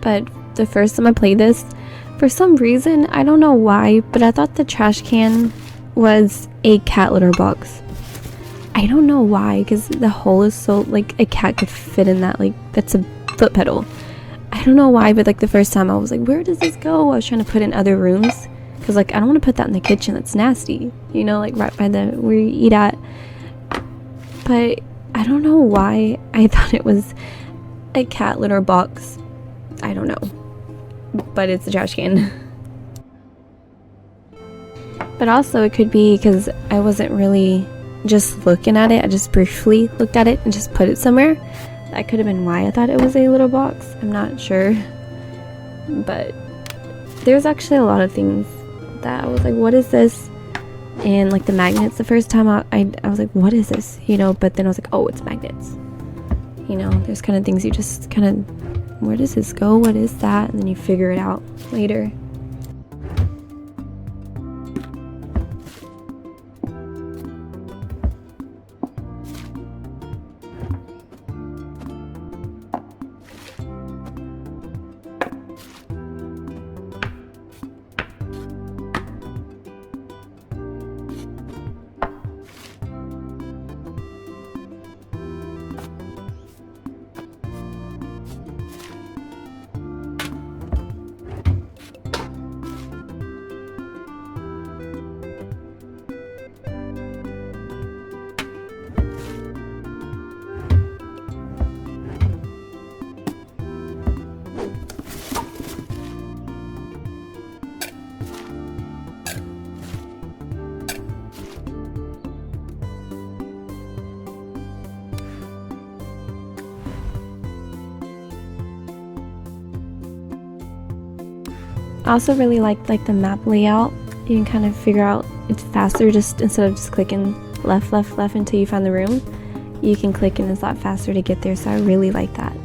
but the first time I played this, for some reason, I don't know why, but I thought the trash can was a cat litter box. I don't know why, because the hole is so, like, a cat could fit in that, like, that's a foot pedal. I don't know why, but, like, the first time I was like, where does this go? I was trying to put in other rooms, because, like, I don't want to put that in the kitchen. That's nasty, you know, like, right by the, where you eat at. But I don't know why I thought it was a cat litter box. I don't know, but it's a trash can. But also it could be because I wasn't really just looking at it. I just briefly looked at it and just put it somewhere. That could have been why I thought it was a little box. I'm not sure, but there's actually a lot of things that I was like, what is this? And like the magnets, the first time I was like, what is this, you know? But then I was like, oh, it's magnets, you know. There's kind of things you just kind of, where does this go, what is that? And then you figure it out later. I also really like the map layout. You can kind of figure out it's faster, just instead of just clicking left until you find the room. You can click and it's a lot faster to get there, so I really like that.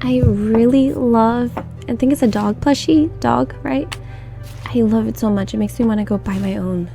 I really love, I think it's a dog plushie, dog, right? I love it so much. It makes me want to go buy my own.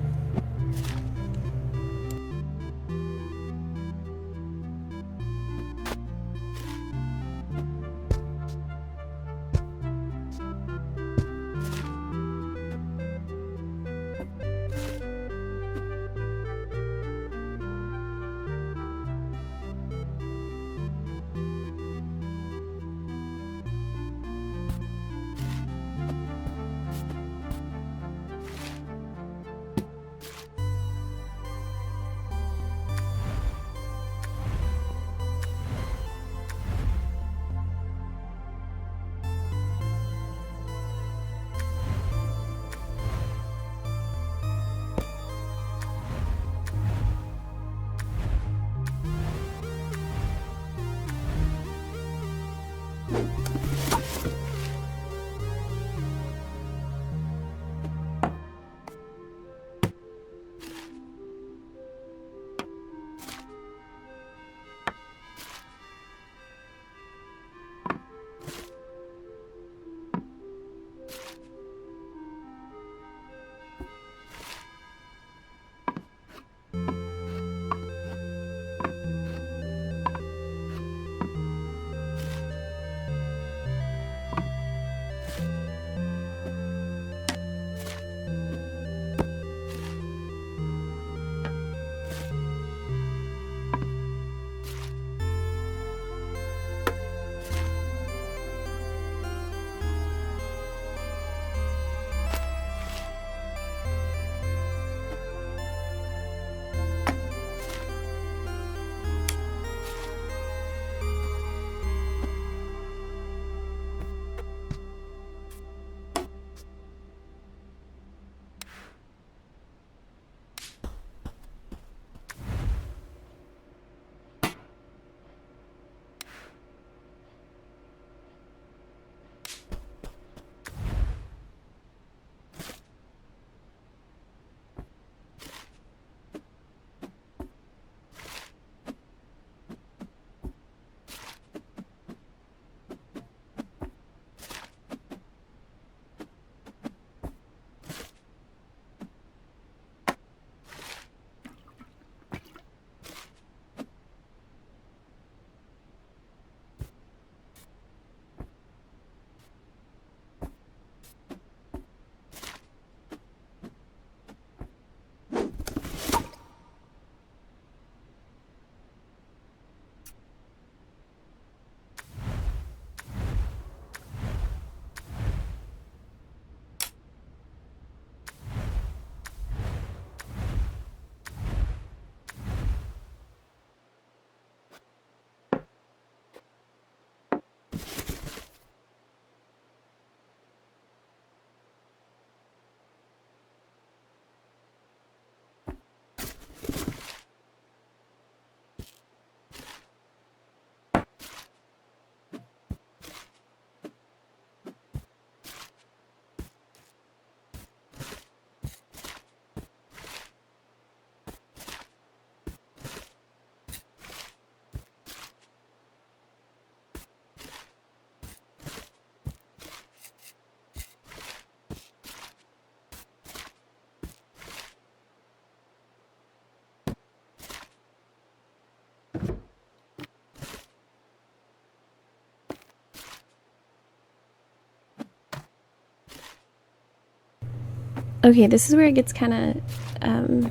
Okay, this is where it gets kind of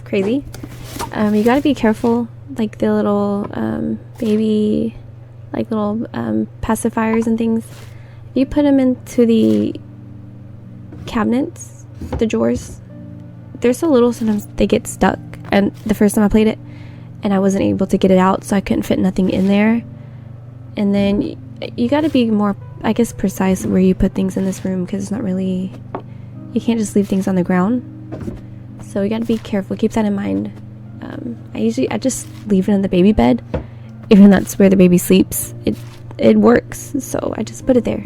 crazy. You gotta be careful, like the little baby, like little pacifiers and things. If you put them into the cabinets, the drawers, they're so little sometimes they get stuck. And the first time I played it, and I wasn't able to get it out, so I couldn't fit nothing in there. And then you got to be more, I guess, precise where you put things in this room, because it's not really, you can't just leave things on the ground. So you got to be careful. Keep that in mind. I just leave it in the baby bed, even though that's where the baby sleeps. It works, so I just put it there.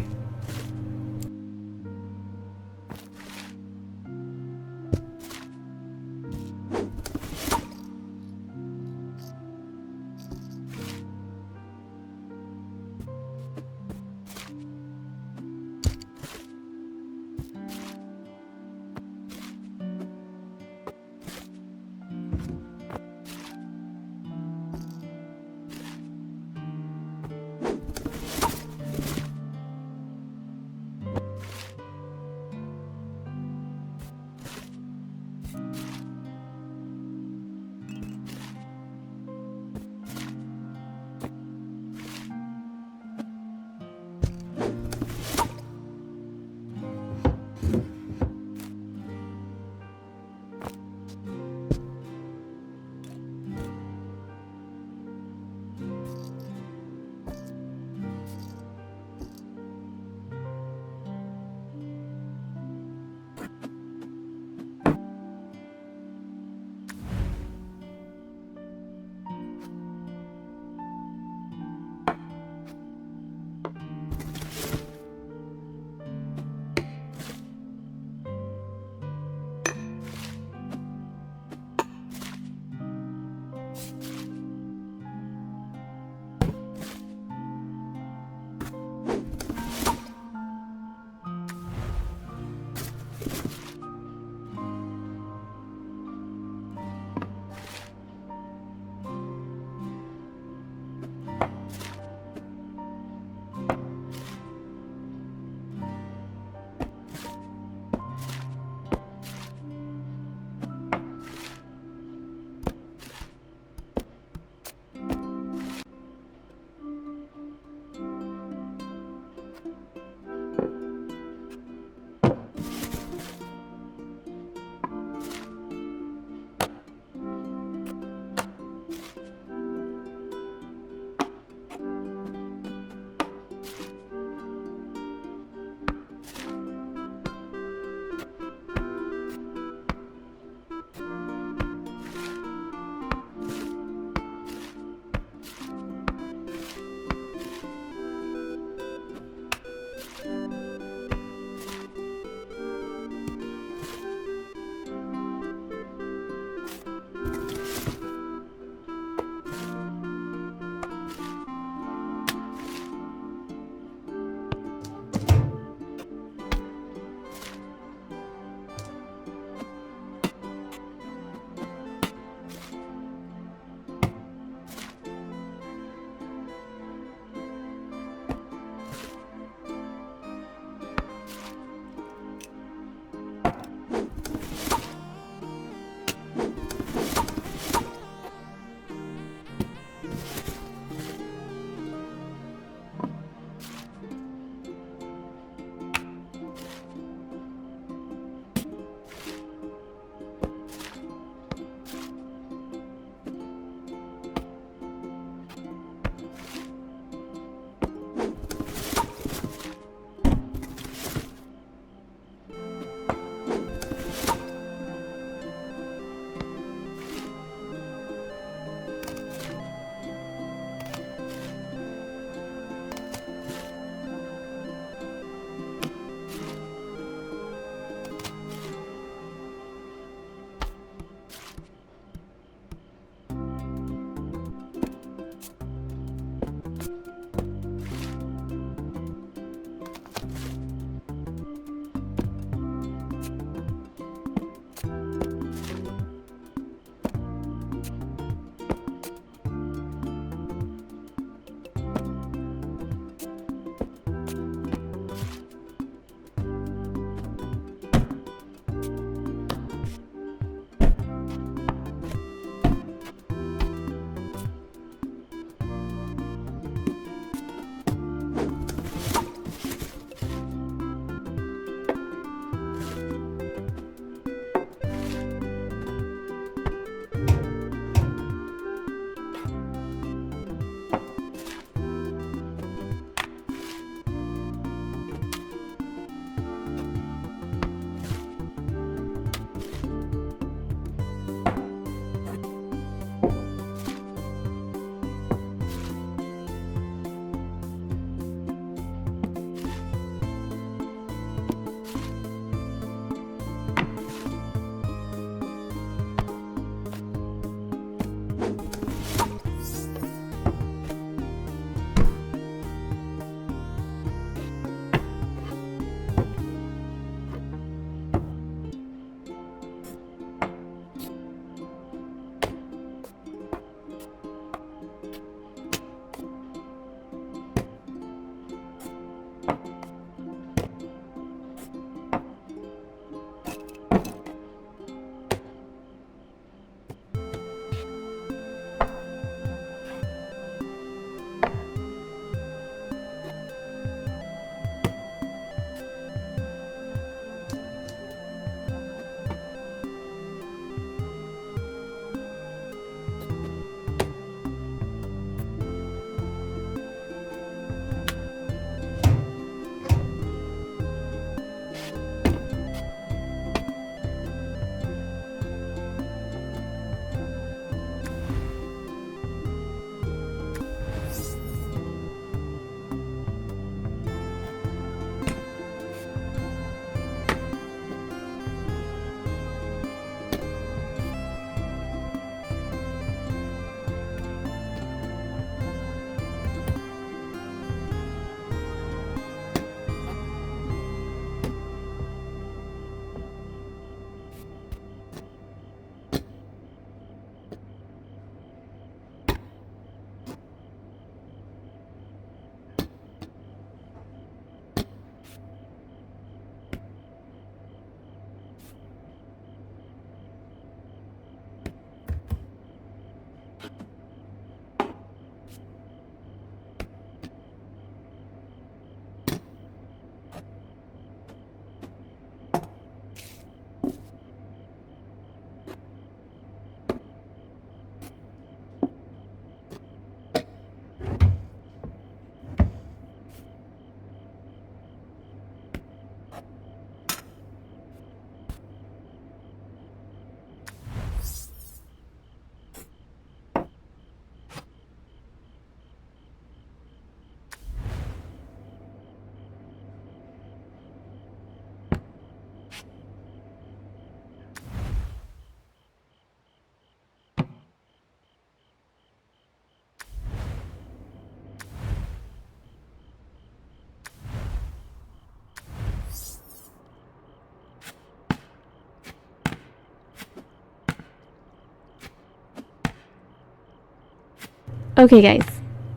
Okay guys,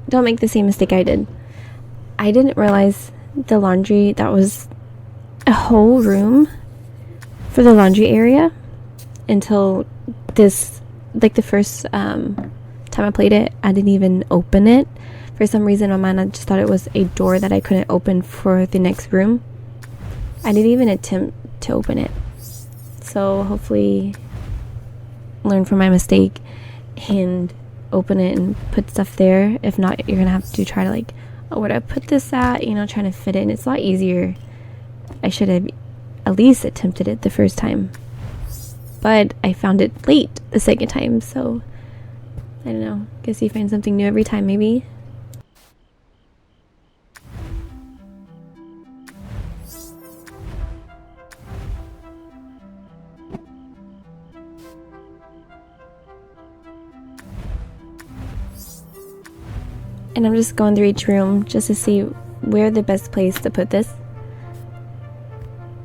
don't make the same mistake I did. I didn't realize the laundry, that was a whole room for the laundry area until this, like the first time I played it, I didn't even open it. For some reason on mine, I just thought it was a door that I couldn't open for the next room. I didn't even attempt to open it. So hopefully learn from my mistake and open it and put stuff there. If not, you're gonna have to try to like, oh, where do I put this at? You know, trying to fit it in. It's a lot easier. I should have at least attempted it the first time. But I found it late the second time, so I don't know. Guess you find something new every time, maybe. And I'm just going through each room just to see where the best place to put this.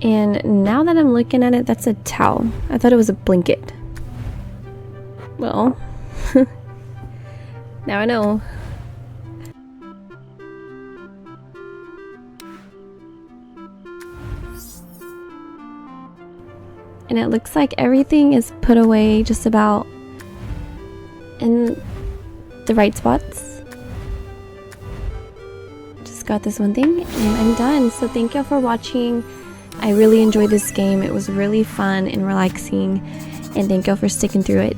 And now that I'm looking at it, that's a towel. I thought it was a blanket. Well, now I know. And it looks like everything is put away just about in the right spots. Just got this one thing and I'm done. So thank y'all for watching. I really enjoyed this game. It was really fun and relaxing, and thank y'all for sticking through it.